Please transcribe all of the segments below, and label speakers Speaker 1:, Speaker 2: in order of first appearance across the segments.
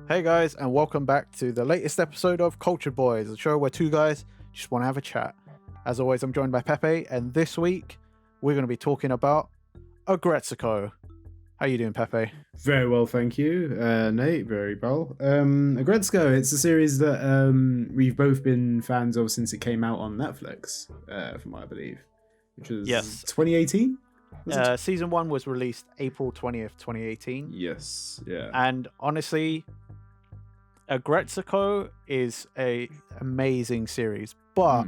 Speaker 1: Hey guys, and welcome back to the latest episode of Cultured Boys, a show where two guys just want to have a chat. As always, I'm joined by Pepe, and this week we're going to be talking about Aggretsuko. How you doing, Pepe?
Speaker 2: Very well, thank you. Nate, very well. Aggretsuko, it's a series that we've both been fans of since it came out on Netflix, from what I believe, which was
Speaker 1: Yes.
Speaker 2: 2018?
Speaker 1: Season 1 was released April 20th, 2018.
Speaker 2: Yes, yeah.
Speaker 1: And honestly, Aggretsuko is a amazing series, but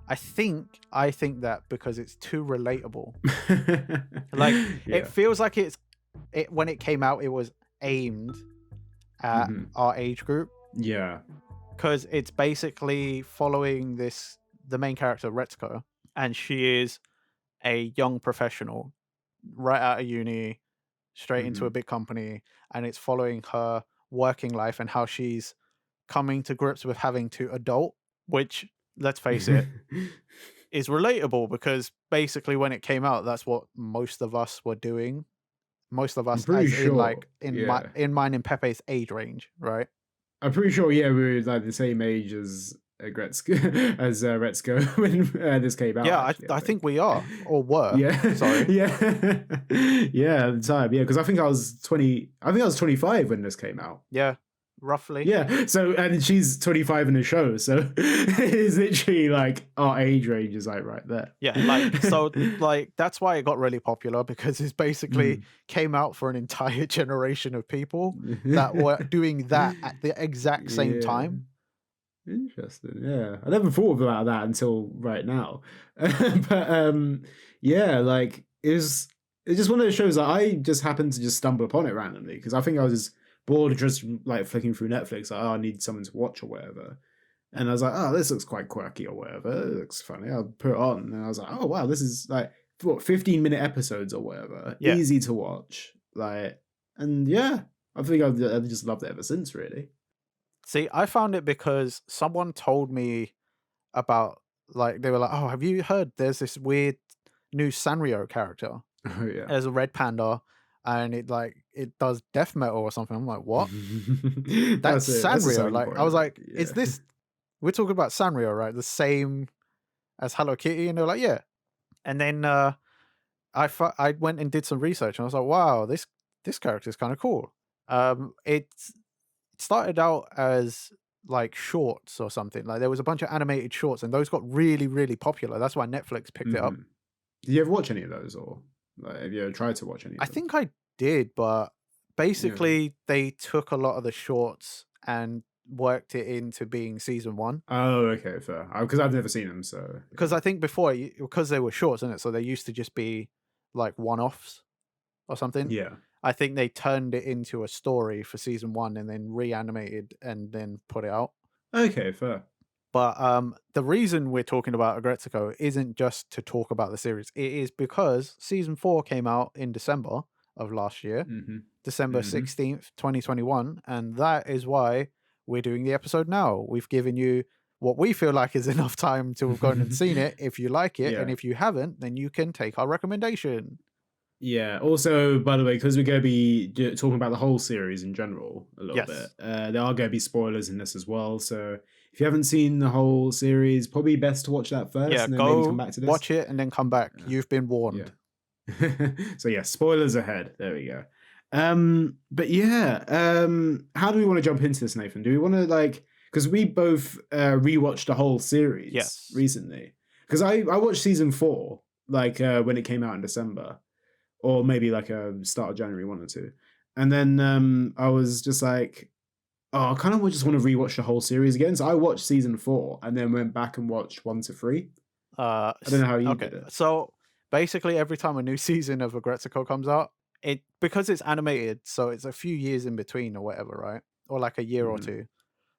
Speaker 1: I think that because it's too relatable. It feels like when it came out, it was aimed at our age group.
Speaker 2: Yeah.
Speaker 1: Because it's basically following the main character, Retsuko, and she is a young professional right out of uni, straight into a big company, and it's following her working life and how she's coming to grips with having to adult, which, let's face it, is relatable because basically when it came out, that's what most of us were doing. Most of us,
Speaker 2: pretty
Speaker 1: as
Speaker 2: sure,
Speaker 1: in mine and Pepe's age range, right?
Speaker 2: I'm pretty sure, yeah, we were like the same age as Retsuko when this came out.
Speaker 1: Yeah,
Speaker 2: actually,
Speaker 1: I think we are, or were.
Speaker 2: Yeah,
Speaker 1: Sorry.
Speaker 2: yeah, yeah. At the time, yeah, because I think I was 20. I think I was 25 when this came out.
Speaker 1: Yeah, roughly.
Speaker 2: Yeah. So, and she's 25 in the show, so it's literally like our age range is like right there.
Speaker 1: Yeah, that's why it got really popular, because it's basically came out for an entire generation of people that were doing that at the exact same time.
Speaker 2: Interesting. Yeah, I never thought about that until right now. But yeah, like it's just one of those shows that I just happened to just stumble upon it randomly because I think I was just bored, just like flicking through Netflix. Like, oh, I need something to watch or whatever. And I was like, oh, this looks quite quirky or whatever. It looks funny. I'll put it on. And I was like, oh wow, this is like 15-minute episodes or whatever.
Speaker 1: Yeah.
Speaker 2: Easy to watch. Like, and yeah, I think I've just loved it ever since, really.
Speaker 1: See, I found it because someone told me about, like, they were like, oh, have you heard there's this weird new Sanrio character?
Speaker 2: Oh yeah.
Speaker 1: As a red panda, and it does death metal or something. I'm like, what? That's Sanrio. Like, I was like, is this, we're talking about Sanrio, right? The same as Hello Kitty? And they're like, yeah. And then I went and did some research, and I was like, wow, this character is kind of cool. It started out as like shorts or something. Like, there was a bunch of animated shorts, and those got really, really popular. That's why Netflix picked it up.
Speaker 2: Did you ever watch any of those, or like, have you ever tried to watch any of them?
Speaker 1: I think I did, but basically they took a lot of the shorts and worked it into being season 1.
Speaker 2: Oh, okay, fair. Because I've never seen them, so.
Speaker 1: Because I think before, because they were shorts, isn't it? So they used to just be like one-offs or something.
Speaker 2: Yeah.
Speaker 1: I think they turned it into a story for season 1 and then reanimated and then put it out.
Speaker 2: Okay, fair.
Speaker 1: But the reason we're talking about Aggretsuko isn't just to talk about the series. It is because season 4 came out in December of last year, December 16th, 2021. And that is why we're doing the episode now. We've given you what we feel like is enough time to have gone and seen it if you like it. And if you haven't, then you can take our recommendation.
Speaker 2: Yeah. Also, by the way, because we're going to be talking about the whole series in general a little bit, there are going to be spoilers in this as well. So if you haven't seen the whole series, probably best to watch that first.
Speaker 1: Yeah,
Speaker 2: and then
Speaker 1: go
Speaker 2: maybe come back to this.
Speaker 1: Watch it and then come back. Yeah. You've been warned.
Speaker 2: Yeah. So yeah, spoilers ahead. There we go. But yeah, how do we want to jump into this, Nathan? Do we want to because we both rewatched the whole series recently. Because I watched season 4 when it came out in December. Or maybe start of January, 1 or 2. And then I was just like, oh, I kind of just want to rewatch the whole series again. So I watched season 4 and then went back and watched 1 to 3. I don't know how you did it.
Speaker 1: So basically every time a new season of Aggretsuko comes out, because it's animated, so it's a few years in between or whatever, right? Or like a year or two.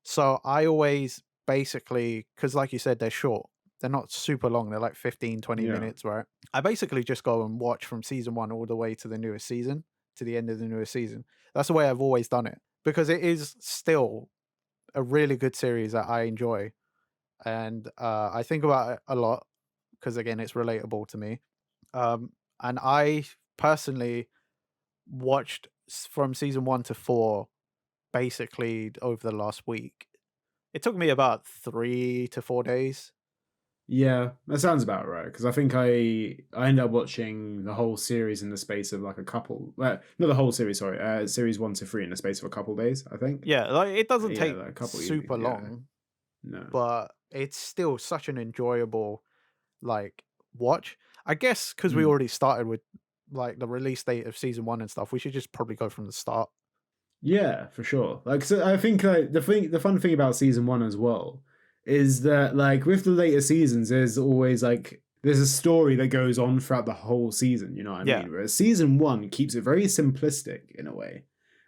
Speaker 1: So I always basically, because like you said, they're short. They're not super long. They're like 15, 20 minutes, right? I basically just go and watch from season 1 all the way to the newest season, to the end of the newest season. That's the way I've always done it, because it is still a really good series that I enjoy. And I think about it a lot because, again, it's relatable to me. And I personally watched from season 1 to 4 basically over the last week. It took me about 3 to 4 days.
Speaker 2: Yeah, that sounds about right. Because I think I ended up watching the whole series in the space of like a couple. Not the whole series, sorry. Series 1 to 3 in the space of a couple days. I think.
Speaker 1: Yeah, like, it doesn't
Speaker 2: Yeah,
Speaker 1: take
Speaker 2: like a couple
Speaker 1: super
Speaker 2: evenings. Yeah,
Speaker 1: long,
Speaker 2: no.
Speaker 1: but it's still such an enjoyable, like, watch. I guess because we
Speaker 2: Mm.
Speaker 1: already started with, like, the release date of season 1 and stuff, we should just probably go from the start.
Speaker 2: Yeah, for sure. Like, so I think like the fun thing about season 1 as well is that like with the later seasons, there's a story that goes on throughout the whole season. You know what I
Speaker 1: Yeah,
Speaker 2: mean? Whereas season 1 keeps it very simplistic in a way.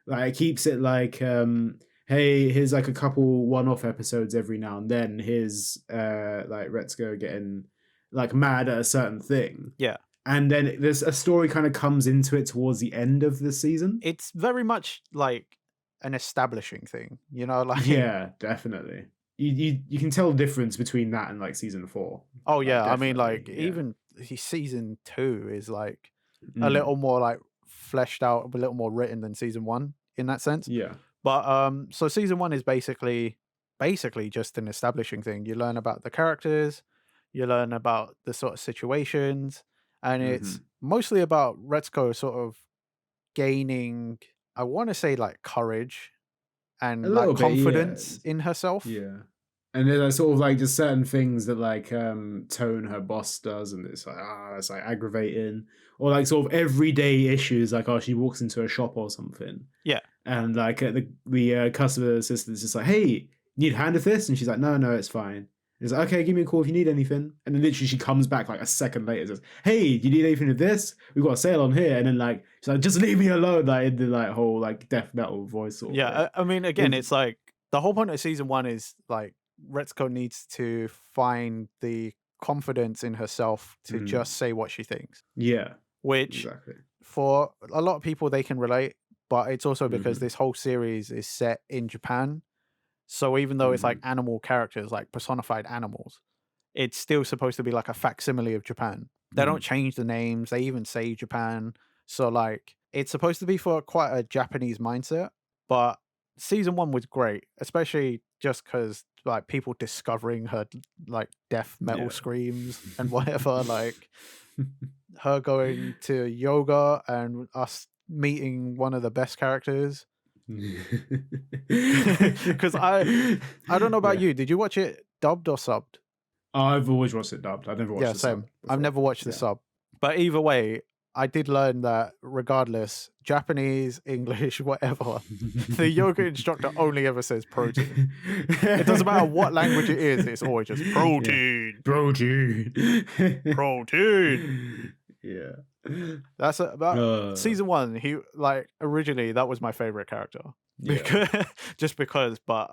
Speaker 2: Like, it keeps it like, hey, here's like a couple one-off episodes every now and then. Here's like Retsuko getting like mad at a certain thing,
Speaker 1: yeah.
Speaker 2: and then there's a story kind of comes into it towards the end of the season.
Speaker 1: It's very much like an establishing thing, like
Speaker 2: Yeah, definitely. You can tell the difference between that and like season 4.
Speaker 1: oh,
Speaker 2: Like,
Speaker 1: yeah, I mean,
Speaker 2: definitely.
Speaker 1: like,
Speaker 2: Yeah.
Speaker 1: even season 2 is, like, a little
Speaker 2: Mhm.
Speaker 1: more, like, fleshed out, a little more written than season 1 in that sense.
Speaker 2: Yeah.
Speaker 1: But, so season 1 is basically just an establishing thing. You learn about the characters, you learn about the sort of situations, and it's
Speaker 2: Mhm.
Speaker 1: mostly about Retsuko sort of gaining, I wanna say, like, courage
Speaker 2: A
Speaker 1: and, like,
Speaker 2: little bit, yeah.
Speaker 1: confidence in herself.
Speaker 2: Yeah. And then sort of like just certain things that like Tone, her boss, does, and it's like aggravating. Or like sort of everyday issues, like she walks into a shop or something,
Speaker 1: Yeah.
Speaker 2: and like the customer assistant's just like, "Hey, need a hand with this?" And she's like, "No, no, it's fine." He's like, "Okay, give me a call if you need anything." And then literally she comes back like a second later and says, "Hey, do you need anything with this? We've got a sale on here." And then like she's like, "Just leave me alone," like in the like whole like death metal voice sort of way.
Speaker 1: Yeah, I mean, again,
Speaker 2: It's
Speaker 1: it's like the whole point of season 1 is, like, Retsuko needs to find the confidence in herself to
Speaker 2: mm,
Speaker 1: just say what she thinks,
Speaker 2: yeah,
Speaker 1: which
Speaker 2: exactly.
Speaker 1: for a lot of people, they can relate, but it's also because
Speaker 2: Hmm.
Speaker 1: this whole series is set in Japan. So even though it's like
Speaker 2: Hmm.
Speaker 1: animal characters, like personified animals, it's still supposed to be like a facsimile of Japan. They don't
Speaker 2: Mm.
Speaker 1: change the names, they even say Japan. So like it's supposed to be for quite a Japanese mindset, but season 1 was great, especially just cuz like people discovering her like death metal
Speaker 2: Yeah.
Speaker 1: screams and whatever, like her going to yoga and us meeting one of the best characters. Because I don't know about
Speaker 2: Yeah.
Speaker 1: you. Did you watch it dubbed or subbed?
Speaker 2: I've always watched it dubbed. I've never watched
Speaker 1: Yeah,
Speaker 2: the sub
Speaker 1: same. I've
Speaker 2: before.
Speaker 1: never watched the
Speaker 2: Yeah.
Speaker 1: sub. But either way, I did learn that regardless, Japanese, English, whatever, the yoga instructor only ever says protein. It doesn't matter what language it is, it's always just
Speaker 2: Yeah.
Speaker 1: protein,
Speaker 2: Protein.
Speaker 1: protein.
Speaker 2: Yeah.
Speaker 1: That's about
Speaker 2: Uh,
Speaker 1: season 1. He like originally that was my favorite character
Speaker 2: yeah.
Speaker 1: because just because, but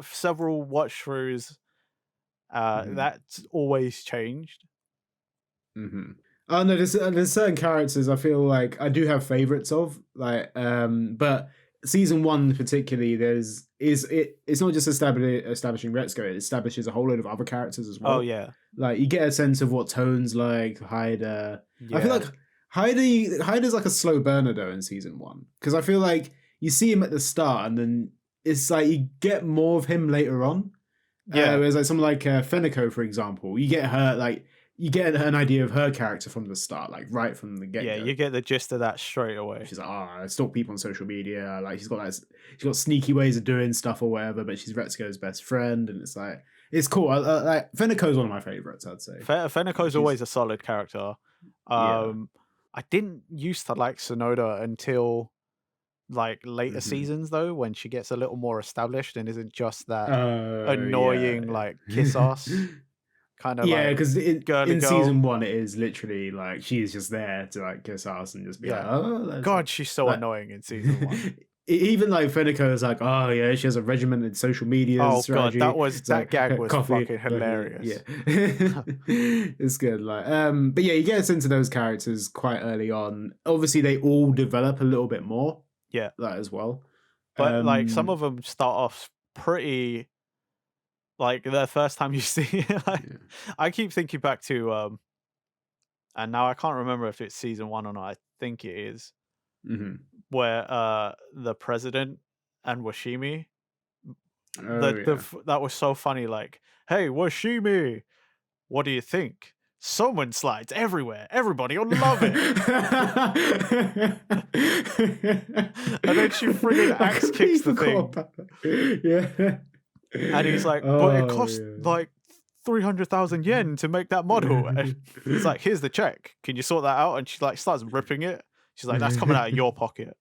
Speaker 1: several watch throughs,
Speaker 2: Mhm.
Speaker 1: that's always changed.
Speaker 2: Mhm. Oh no, there's certain characters I feel like I do have favorites of, like but season 1 particularly it's not just establishing Retsuko, it establishes a whole load of other characters as
Speaker 1: Oh
Speaker 2: well.
Speaker 1: yeah,
Speaker 2: Like you get a sense of what Tone's like, Haida. I feel
Speaker 1: yeah,
Speaker 2: like Haida's like a slow burner though in season 1, because I feel like you see him at the start and then it's like you get more of him later on.
Speaker 1: yeah,
Speaker 2: Whereas like someone like Feniko, for example, you get an idea of her character from the start, like right from the get
Speaker 1: yeah.
Speaker 2: go.
Speaker 1: You get the gist of that straight away.
Speaker 2: She's like, I stalk people on social media. Like she's got sneaky ways of doing stuff or whatever, but she's Retsuko's best friend, and it's like it's cool. Like Feniko's one of my favorites, I'd say.
Speaker 1: Fenneko's
Speaker 2: She's
Speaker 1: always a solid character.
Speaker 2: yeah.
Speaker 1: Um, I didn't used to like Sonoda until like later
Speaker 2: Hmm.
Speaker 1: seasons though, when she gets a little more established and isn't just that
Speaker 2: Yeah,
Speaker 1: annoying like kiss ass
Speaker 2: yeah.
Speaker 1: kind of
Speaker 2: Yeah,
Speaker 1: like
Speaker 2: because
Speaker 1: girly
Speaker 2: in
Speaker 1: girl.
Speaker 2: season 1, it is literally like she's just there to like kiss ass and just be like,
Speaker 1: Yeah.
Speaker 2: oh, that's
Speaker 1: God, she's so
Speaker 2: like
Speaker 1: annoying in season 1.
Speaker 2: even like Fenico is like, oh yeah, she has a regimented social media
Speaker 1: Oh god,
Speaker 2: strategy. It's
Speaker 1: that
Speaker 2: like
Speaker 1: gag was
Speaker 2: coffee,
Speaker 1: fucking
Speaker 2: coffee, yeah,
Speaker 1: hilarious.
Speaker 2: it's good. Like, but yeah, you get into those characters quite early on. Obviously, they all develop a little bit more,
Speaker 1: Yeah.
Speaker 2: that as well.
Speaker 1: But like some
Speaker 2: Um,
Speaker 1: of them start off pretty like the first time you see it, like,
Speaker 2: yeah.
Speaker 1: I keep thinking back to and now I can't remember if it's season 1 or not. I think it is
Speaker 2: Hmm.
Speaker 1: where the president and Washimi.
Speaker 2: Oh yeah.
Speaker 1: That was so funny. Like, hey, Washimi, what do you think? Someone slides everywhere. Everybody will love it. And then she friggin'
Speaker 2: I
Speaker 1: axe
Speaker 2: completely
Speaker 1: kicks the
Speaker 2: forgot
Speaker 1: thing.
Speaker 2: about that. Yeah.
Speaker 1: And he's like, but it
Speaker 2: Oh
Speaker 1: cost
Speaker 2: yeah.
Speaker 1: like 300,000 yen to make that model. And he's like, here's the check. Can you sort that out? And she like starts ripping it. She's like, that's coming out of your pocket.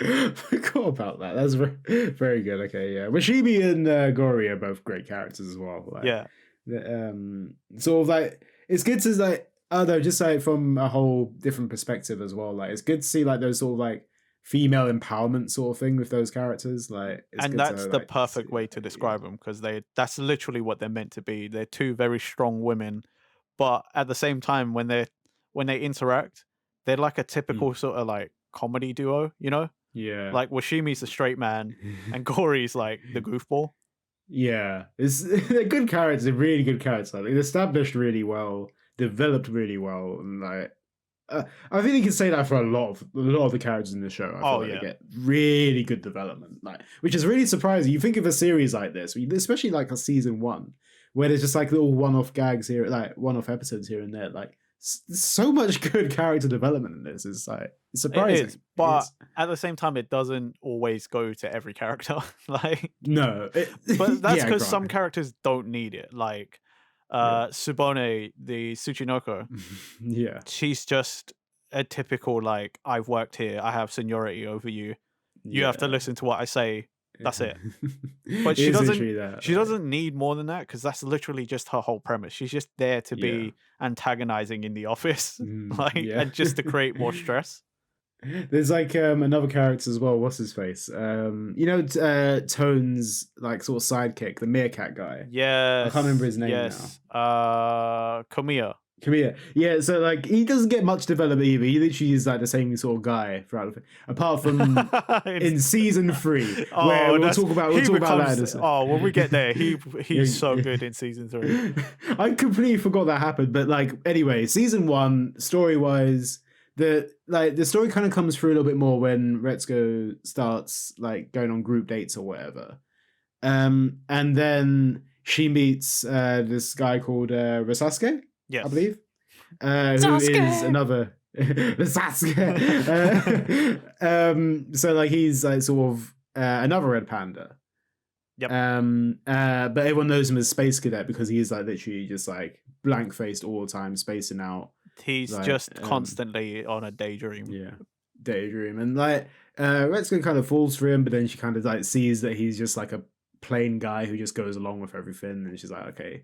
Speaker 2: Forgot about that. That's very good. Okay, yeah. Washimi and Gori are both great characters as well. Like,
Speaker 1: Yeah.
Speaker 2: sort of like it's good to like, I don't know, just like from a whole different perspective as well. Like, it's good to see like those sort of like female empowerment sort of thing with those characters. Like, it's
Speaker 1: And
Speaker 2: good to
Speaker 1: that's the
Speaker 2: like see
Speaker 1: perfect way
Speaker 2: that.
Speaker 1: to
Speaker 2: Yeah.
Speaker 1: describe them because that's literally what they're meant to be. They're two very strong women, but at the same time, when they interact, they're like a typical
Speaker 2: Mm.
Speaker 1: sort of like comedy duo, you know?
Speaker 2: Yeah.
Speaker 1: Like Washimi's the straight man and Gori's like the goofball.
Speaker 2: Yeah, it's they're good characters, they're really good characters. Like, they're established really well, developed really well, and like I think you can say that for a lot of the characters in the show. I feel
Speaker 1: Oh
Speaker 2: like they
Speaker 1: yeah.
Speaker 2: get really good development, like which is really surprising. You think of a series like this, especially like a season one, where there's just like little one-off gags here, like one-off episodes here and there. Like so much good character development in this. It's like it's
Speaker 1: It is,
Speaker 2: surprising. It
Speaker 1: but
Speaker 2: is.
Speaker 1: at the same time, it doesn't always go to every character. Like,
Speaker 2: No,
Speaker 1: but that's
Speaker 2: yeah,
Speaker 1: because some
Speaker 2: granted,
Speaker 1: characters don't need it. Like,
Speaker 2: yeah,
Speaker 1: Subone, the Tsuchinoko,
Speaker 2: yeah.
Speaker 1: she's just a typical like, I've worked here, I have seniority over you. You have to
Speaker 2: Yeah.
Speaker 1: listen to what I say. That's it. But
Speaker 2: It is literally that.
Speaker 1: she
Speaker 2: Like,
Speaker 1: doesn't need more than that because that's literally just her whole premise. She's just there to
Speaker 2: yeah.
Speaker 1: be antagonizing in the office, like,
Speaker 2: Yeah.
Speaker 1: and just to create more stress.
Speaker 2: There's like another character as well. What's his face? Tone's like sort of sidekick, the meerkat guy. I can't remember
Speaker 1: Yes,
Speaker 2: his name now.
Speaker 1: yes. Komiya.
Speaker 2: Come here. Yeah, so like he doesn't get much development either. He literally is like the same sort of guy throughout the apart from in season 3, where
Speaker 1: Oh,
Speaker 2: we'll
Speaker 1: that's
Speaker 2: talk about
Speaker 1: he
Speaker 2: that in a
Speaker 1: becomes. Oh, when we get there, he's so
Speaker 2: Yeah.
Speaker 1: good in season 3.
Speaker 2: I completely forgot that happened, but like anyway, season 1, story wise, the story kind of comes through a little bit more when Retsuko starts like going on group dates or whatever. And then she meets this guy called Risasuke, I
Speaker 1: Yes.
Speaker 2: believe, who is another the Sasuke. So like he's like sort of another red panda.
Speaker 1: Yep.
Speaker 2: But everyone knows him as Space Cadet because he is like literally just like blank faced all the time, spacing out.
Speaker 1: He's
Speaker 2: Like,
Speaker 1: just constantly on a daydream.
Speaker 2: yeah, daydream, and like Retsuko kind of falls for him, but then she kind of like sees that he's just like a plain guy who just goes along with everything, and she's like, okay,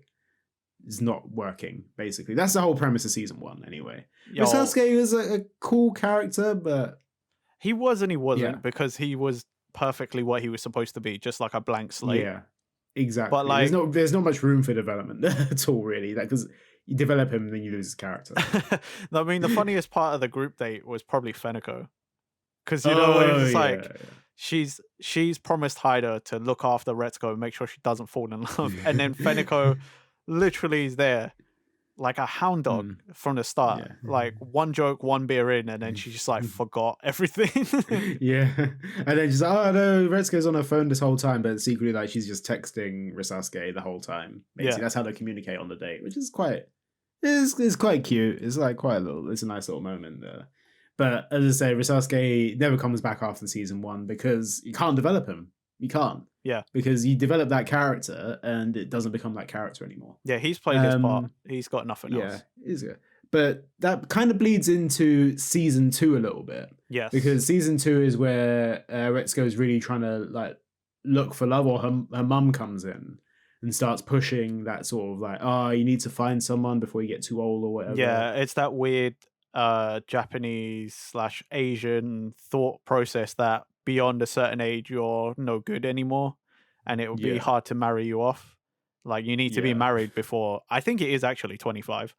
Speaker 2: it's not working. Basically, that's the whole premise of season 1, anyway. Risasuke was a cool character, but
Speaker 1: he was and he wasn't
Speaker 2: Yeah.
Speaker 1: because he was perfectly what he was supposed to be, just like a blank slate.
Speaker 2: yeah, exactly.
Speaker 1: But like,
Speaker 2: there's not much room for development at all, really. Like, because you develop him, and then you lose his character.
Speaker 1: I mean, the funniest part of the group date was probably Feneko, because you know when it's like she's promised Haida to look after Retsuko and make sure she doesn't fall in love, and then Feneko literally is there like a hound dog from the start.
Speaker 2: Yeah.
Speaker 1: Like one joke, one beer in, and then she just like forgot everything.
Speaker 2: Yeah, and then she's like, oh no, Retsuko's on her phone this whole time, but secretly like she's just texting Risasuke the whole time. Basically,
Speaker 1: Yeah.
Speaker 2: that's how they communicate on the date, which is it's quite cute. It's like it's a nice little moment there. But as I say, Risasuke never comes back after season 1 because you can't develop him. You can't.
Speaker 1: Yeah.
Speaker 2: Because you develop that character and it doesn't become that character anymore.
Speaker 1: Yeah, he's played his part. He's got nothing else.
Speaker 2: Yeah, is it? But that kind of bleeds into season 2 a little bit.
Speaker 1: Yes.
Speaker 2: Because season 2 is where Retsuko is really trying to like look for love, or her mum comes in and starts pushing that sort of like, oh, you need to find someone before you get too old or whatever.
Speaker 1: Yeah, it's that weird Japanese/Asian thought process that beyond a certain age you're no good anymore, and it would be hard to marry you off. Like you need to be married before. I think it is actually 25.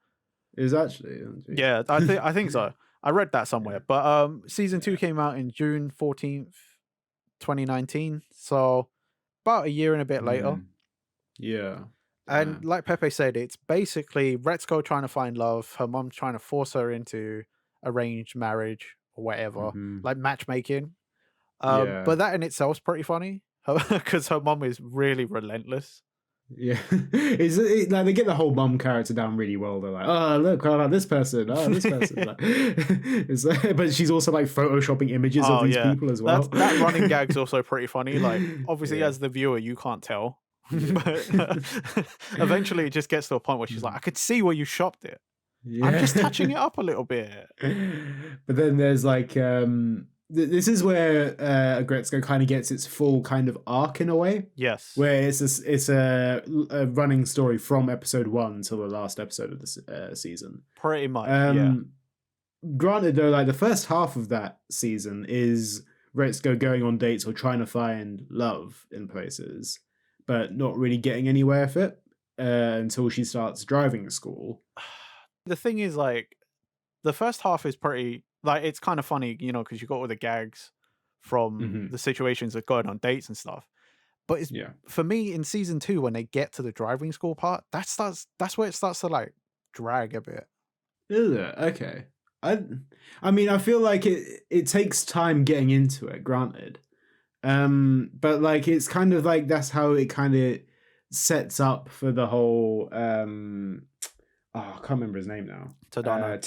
Speaker 2: Is actually.
Speaker 1: Yeah, I think so. I read that somewhere. But season 2 came out in June 14th, 2019. So about a year and a bit later.
Speaker 2: Yeah.
Speaker 1: And like Pepe said, it's basically Retsuko trying to find love, her mom trying to force her into arranged marriage or whatever,
Speaker 2: Hmm.
Speaker 1: like matchmaking.
Speaker 2: Yeah.
Speaker 1: But that in itself is pretty funny because her mom is really relentless.
Speaker 2: Yeah, like they get the whole mum character down really well. They're like, oh look, I like this person, oh this person. Like, but she's also like photoshopping images of
Speaker 1: Oh
Speaker 2: these
Speaker 1: yeah,
Speaker 2: people as well.
Speaker 1: that running gag's also pretty funny. Like obviously
Speaker 2: Yeah,
Speaker 1: as the viewer you can't tell,
Speaker 2: yeah,
Speaker 1: but eventually it just gets to a point where she's like,
Speaker 2: Mm.
Speaker 1: I could see where you shopped it. I'm
Speaker 2: Yeah.
Speaker 1: just touching it up a little bit.
Speaker 2: But then there's like this is where Aggretsuko kind of gets its full kind of arc in a way,
Speaker 1: Yes,
Speaker 2: where it's a running story from episode 1 till the last episode of the season.
Speaker 1: pretty much. Yeah.
Speaker 2: Um, Granted, though, like the first half of that season is Retsuko going on dates or trying to find love in places, but not really getting anywhere with it until she starts driving school.
Speaker 1: The thing is, like, the first half is pretty like it's kind of funny, because you got all the gags from
Speaker 2: Hmm.
Speaker 1: the situations of going on dates and stuff. But it's
Speaker 2: Yeah.
Speaker 1: for me in season 2 when they get to the driving school part, that's where it starts to like drag a bit.
Speaker 2: Is it? Okay. I I mean, I feel like it takes time getting into it, granted. But like it's kind of like that's how it kind of sets up for the whole oh, I can't remember his name now.
Speaker 1: Tadano.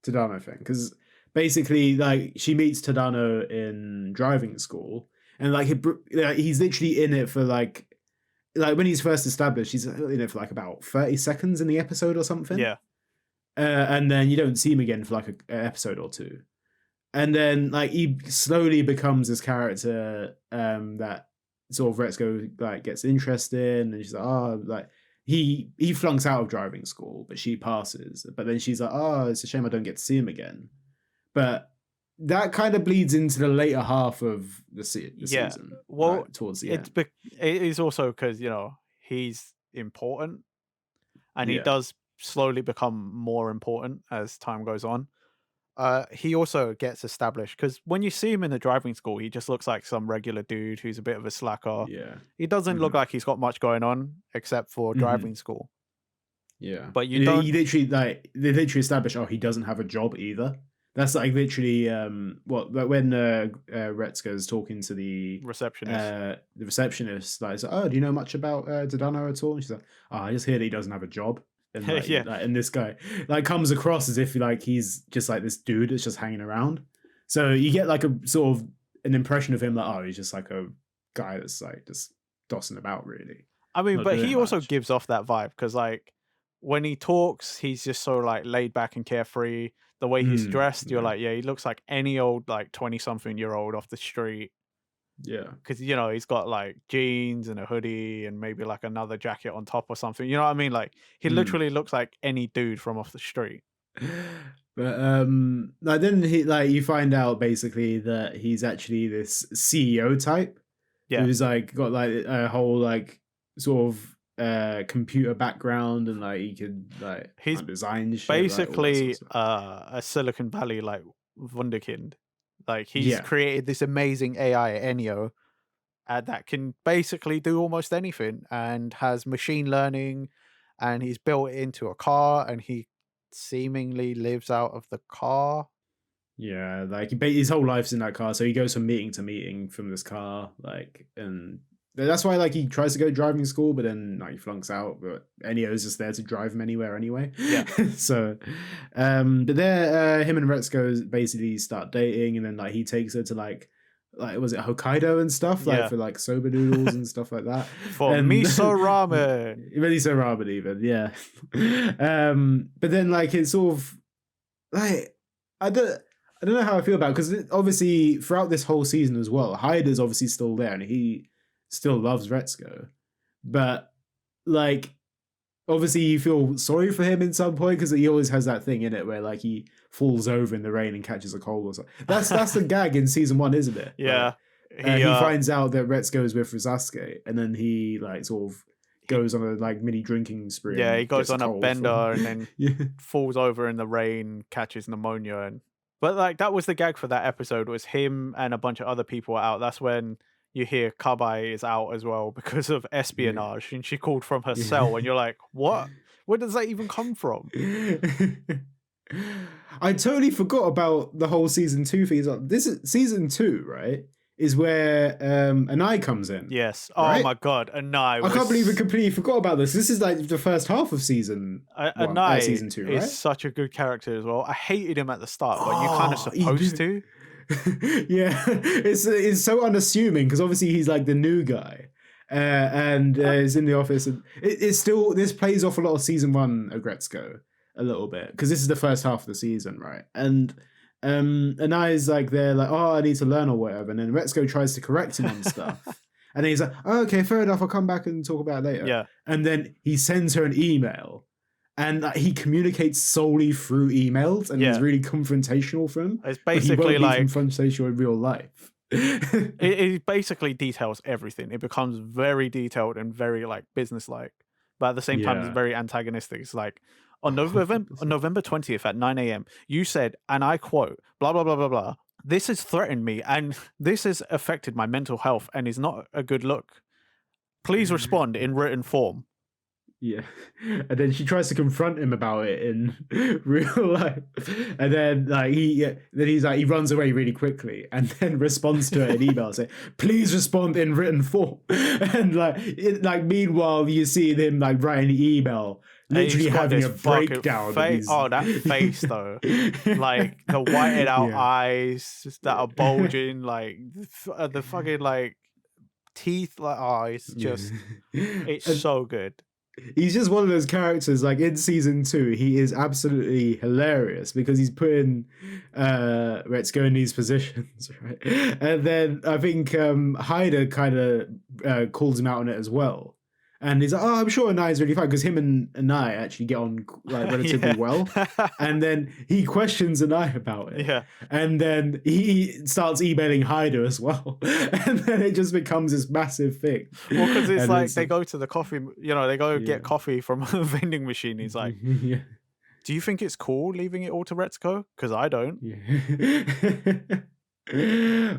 Speaker 2: Tadano thing, because basically like she meets Tadano in driving school, and like he's literally in it for like when he's first established, he's in it for like about 30 seconds in the episode or something.
Speaker 1: Yeah.
Speaker 2: And then you don't see him again for like an episode or two, and then like he slowly becomes this character that sort of Retsuko like gets interested in, and she's like, oh, like he flunks out of driving school, but she passes. But then she's like, oh, it's a shame I don't get to see him again. But that kind of bleeds into the later half of the
Speaker 1: Yeah.
Speaker 2: season.
Speaker 1: Well,
Speaker 2: like, towards the end.
Speaker 1: it is also because, he's important and he
Speaker 2: Yeah.
Speaker 1: does slowly become more important as time goes on. He also gets established because when you see him in the driving school, he just looks like some regular dude who's a bit of a slacker.
Speaker 2: Yeah.
Speaker 1: He doesn't look
Speaker 2: Mhm.
Speaker 1: like he's got much going on except for
Speaker 2: Mhm.
Speaker 1: driving school.
Speaker 2: Yeah.
Speaker 1: But you
Speaker 2: And
Speaker 1: don't.
Speaker 2: he literally like they literally establish, oh, he doesn't have a job either. That's like literally when Retsuko's talking to the receptionist, like, so, oh, do you know much about Tadano at all? And she's like, oh, I just hear that he doesn't have a job. And like,
Speaker 1: Yeah.
Speaker 2: and this guy like comes across as if like he's just like this dude that's just hanging around. So you get like a sort of an impression of him like, oh, he's just like a guy that's like just dossing about, really.
Speaker 1: I mean,
Speaker 2: Not
Speaker 1: but
Speaker 2: doing
Speaker 1: he also
Speaker 2: much.
Speaker 1: gives off that vibe because, like, when he talks, he's just so like laid back and carefree. The way he's dressed, you're
Speaker 2: Yeah.
Speaker 1: like, yeah, he looks like any old like 20-something-year-old off the street.
Speaker 2: Yeah.
Speaker 1: Because he's got like jeans and a hoodie and maybe like another jacket on top or something. You know what I mean? Like he literally looks like any dude from off the street.
Speaker 2: But like then you find out basically that he's actually this CEO type
Speaker 1: Yeah.
Speaker 2: who's like got like a whole like sort of computer background, and like he could like
Speaker 1: He's
Speaker 2: design shit,
Speaker 1: basically
Speaker 2: like, all that sort of stuff.
Speaker 1: a Silicon Valley like wunderkind. Like he's
Speaker 2: Yeah.
Speaker 1: created this amazing AI Enyo that can basically do almost anything and has machine learning, and he's built it into a car and he seemingly lives out of the car.
Speaker 2: Yeah, like his whole life's in that car, so he goes from meeting to meeting from this car, like, and that's why like he tries to go driving school, but then like he flunks out. But Enio's just there to drive him anywhere anyway.
Speaker 1: Yeah.
Speaker 2: So, but there, him and Retsuko basically start dating, and then like he takes her to like was it Hokkaido and stuff, like
Speaker 1: Yeah.
Speaker 2: for like soba noodles and stuff like that.
Speaker 1: For miso ramen.
Speaker 2: Miso ramen, even, yeah. But then like it's sort of like I don't know how I feel about it, because obviously throughout this whole season as well, Haida's obviously still there and he still loves Retsuko, but like obviously you feel sorry for him in some point because he always has that thing in it where like he falls over in the rain and catches a cold or something. That's the gag in season 1, isn't it?
Speaker 1: Yeah.
Speaker 2: Like, he finds out that Retsuko is with Sasuke, and then he like sort of goes on a like mini drinking spree.
Speaker 1: Yeah,
Speaker 2: and
Speaker 1: he goes
Speaker 2: gets
Speaker 1: on a
Speaker 2: cold
Speaker 1: bender and then
Speaker 2: yeah.
Speaker 1: falls over in the rain, catches pneumonia, but like that was the gag for that episode, was him and a bunch of other people out. That's when you hear Kabai is out as well because of espionage, and she called from her cell, and you're like, what? Where does that even come from?
Speaker 2: I totally forgot about the whole season 2 thing. This is season 2, right? Is where Anai comes in,
Speaker 1: Yes. Oh
Speaker 2: right?
Speaker 1: my god, Anai
Speaker 2: I can't believe I
Speaker 1: was
Speaker 2: completely forgot about this. This is like the first half of
Speaker 1: Anai
Speaker 2: season 2,
Speaker 1: is
Speaker 2: right?
Speaker 1: such a good character as well. I hated him at the start, but you're kind of
Speaker 2: Oh,
Speaker 1: supposed to.
Speaker 2: yeah, it's so unassuming because obviously he's like the new guy, and is in the office, and it's still this plays off a lot of season 1 Aggretsuko a little bit because this is the first half of the season, right? And I is like they're like, oh, I need to learn or whatever, and then Retsuko tries to correct him on stuff, and then he's like, oh, okay, fair enough, I'll come back and talk about it later.
Speaker 1: Yeah.
Speaker 2: And then he sends her an email. And he communicates solely through emails, and he's really confrontational for him.
Speaker 1: It's basically
Speaker 2: he
Speaker 1: like
Speaker 2: confrontational in real life.
Speaker 1: it basically details everything. It becomes very detailed and very like business-like, but at the same time, it's very antagonistic. It's like on November 20th at 9 a.m., you said, and I quote, blah blah blah blah blah. This has threatened me, and this has affected my mental health, and is not a good look. Please respond in written form.
Speaker 2: Yeah, and then she tries to confront him about it in real life, and then he's like he runs away really quickly, and then responds to it in email saying, "Please respond in written form." And meanwhile, you see him like writing the email, literally having a breakdown.
Speaker 1: That face though, like the whited out eyes that are bulging, like the fucking like teeth, like it's just it's so good.
Speaker 2: He's just one of those characters, like in season 2, he is absolutely hilarious because he's putting Retsuko in these positions, right? And then I think Haida kind of calls him out on it as well. And he's like, oh, I'm sure Anai is really fine because him and Anai actually get on like relatively well. And then he questions Anai about it.
Speaker 1: Yeah.
Speaker 2: And then he starts emailing Haida as well. And then it just becomes this massive thing.
Speaker 1: Well, because it's like they go to the coffee, they go get coffee from a vending machine. He's like, do you think it's cool leaving it all to Retsuko? Because I don't.
Speaker 2: Yeah.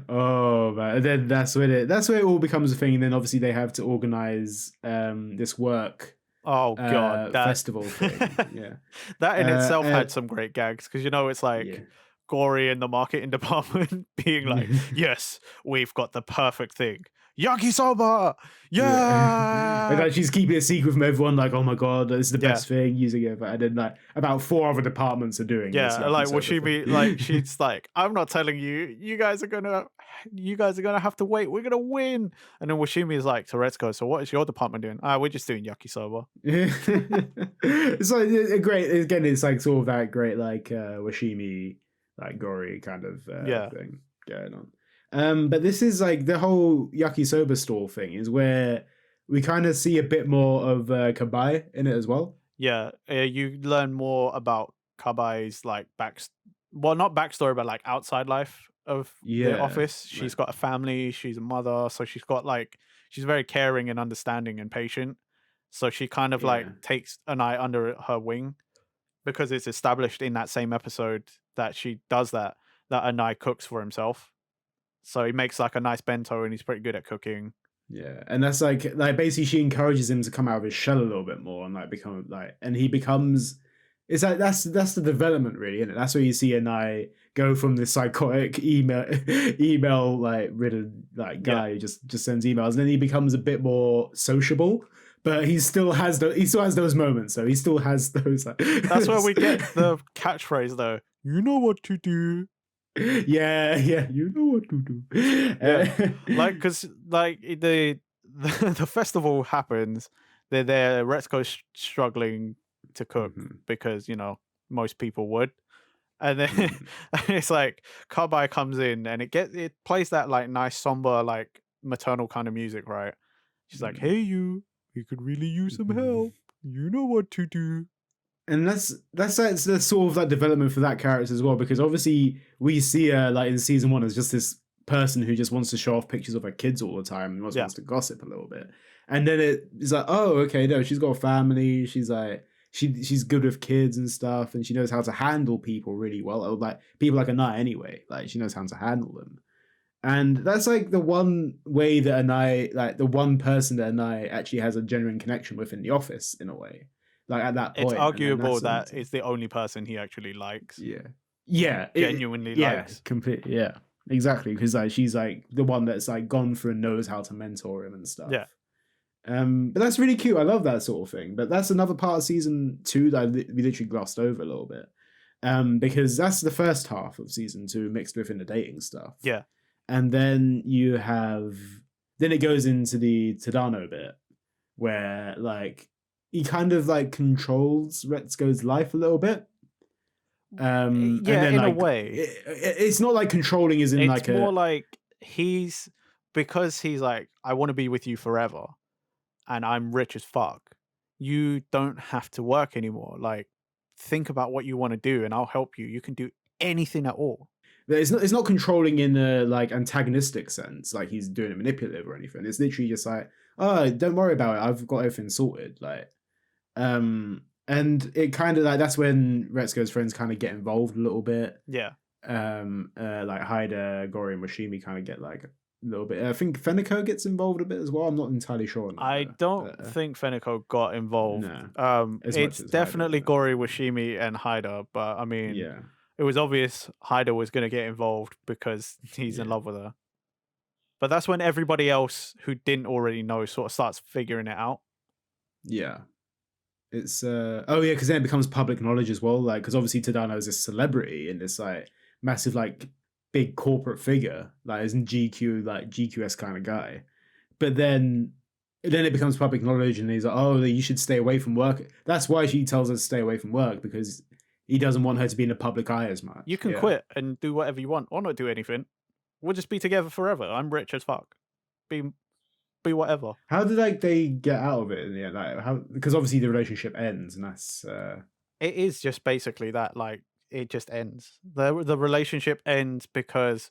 Speaker 2: Oh man, and then that's where it all becomes a thing, and then obviously they have to organize this work festival thing. Yeah,
Speaker 1: that in itself had some great gags because it's like Gory in the marketing department being like, yes, we've got the perfect thing, yakisoba,
Speaker 2: and like she's keeping it secret from everyone, like, oh my god, this is the best thing, using it, and then like about 4 other departments are doing this,
Speaker 1: like will she be like, she's like, I'm not telling you, you guys are gonna have to wait, we're gonna win. And then Washimi is like to Retsuko, so what is your department doing? We're just doing yakisoba.
Speaker 2: It's like great, again, it's like sort of that great like Washimi like Gory kind of thing going on. But this is like the whole yakisoba store thing is where we kind of see a bit more of Kabai in it as well.
Speaker 1: Yeah, you learn more about Kabai's like not backstory, but like outside life of the office. She's got a family, she's a mother, so she's very caring and understanding and patient. So she kind of like takes Anai under her wing because it's established in that same episode that she does that Anai cooks for himself. So he makes like a nice bento and he's pretty good at cooking.
Speaker 2: Yeah, and that's like basically she encourages him to come out of his shell a little bit more and like become like, and he becomes, it's like that's the development really, isn't it? That's where you see Anai go from this psychotic email like ridden like guy who just sends emails, and then he becomes a bit more sociable. But he still has those moments, though. He still has those. Like,
Speaker 1: that's where we get the catchphrase, though. You know what to do.
Speaker 2: Yeah, you know what to do.
Speaker 1: Like, because like the festival happens, they're there. Retsuko's struggling to cook because most people would, and then it's like Kabai comes in and it plays that like nice somber like maternal kind of music, right? She's like, "Hey, you could really use some help. You know what to do."
Speaker 2: And that's the sort of like development for that character as well, because obviously we see her like in season 1 as just this person who just wants to show off pictures of her kids all the time and wants to gossip a little bit. And then it's like, oh, okay, no, she's got a family. She's like she's good with kids and stuff, and she knows how to handle people really well. Or like people like Anai anyway. Like she knows how to handle them. And that's like the one way that Anai, like the one person that Anai actually has a genuine connection with in the office in a way. like at that
Speaker 1: It's
Speaker 2: point, and then
Speaker 1: arguable
Speaker 2: that's when
Speaker 1: that it's the only person he actually likes, genuinely likes.
Speaker 2: completely, yeah, exactly, because like she's like the one that's like gone through and knows how to mentor him and stuff.
Speaker 1: Yeah.
Speaker 2: But that's really cute. I love that sort of thing. But that's another part of season 2 that we literally glossed over a little bit. Because that's the first half of season 2 mixed within the dating stuff.
Speaker 1: Yeah.
Speaker 2: And then then it goes into the Tadano bit where like he kind of like controls Retsuko's life a little bit. And then
Speaker 1: in
Speaker 2: like
Speaker 1: a way.
Speaker 2: it's not like controlling as in
Speaker 1: It's
Speaker 2: like
Speaker 1: more like because he's like, I want to be with you forever and I'm rich as fuck. You don't have to work anymore. Like, think about what you want to do and I'll help you. You can do anything at all.
Speaker 2: It's not controlling in a like antagonistic sense, like he's doing it manipulative or anything. It's literally just like, oh, don't worry about it. I've got everything sorted. Like, and it kind of like that's when Retsuko's friends kind of get involved a little bit.
Speaker 1: Yeah.
Speaker 2: Like Haida, Gori, and Washimi kind of get like a little bit. I think Feniko gets involved a bit as well. I'm not entirely sure on that.
Speaker 1: I don't think Feniko got involved.
Speaker 2: No,
Speaker 1: it's definitely Gori, Washimi, and Haida, but I mean,
Speaker 2: yeah.
Speaker 1: It was obvious Haida was going to get involved because he's in love with her. But that's when everybody else who didn't already know sort of starts figuring it out.
Speaker 2: Yeah. It's because then it becomes public knowledge as well, like because obviously Tadano is a celebrity in this like massive like big corporate figure, like as in GQS kind of guy. But then it becomes public knowledge, and he's like, oh, you should stay away from work. That's why she tells us to stay away from work, because he doesn't want her to be in the public eye as much.
Speaker 1: You can quit and do whatever you want, or not do anything. We'll just be together forever. I'm rich as fuck. Be whatever.
Speaker 2: How did like they get out of it in the end? Like how, because obviously the relationship ends, and that's
Speaker 1: it is just basically that. Like it just ends. The relationship ends because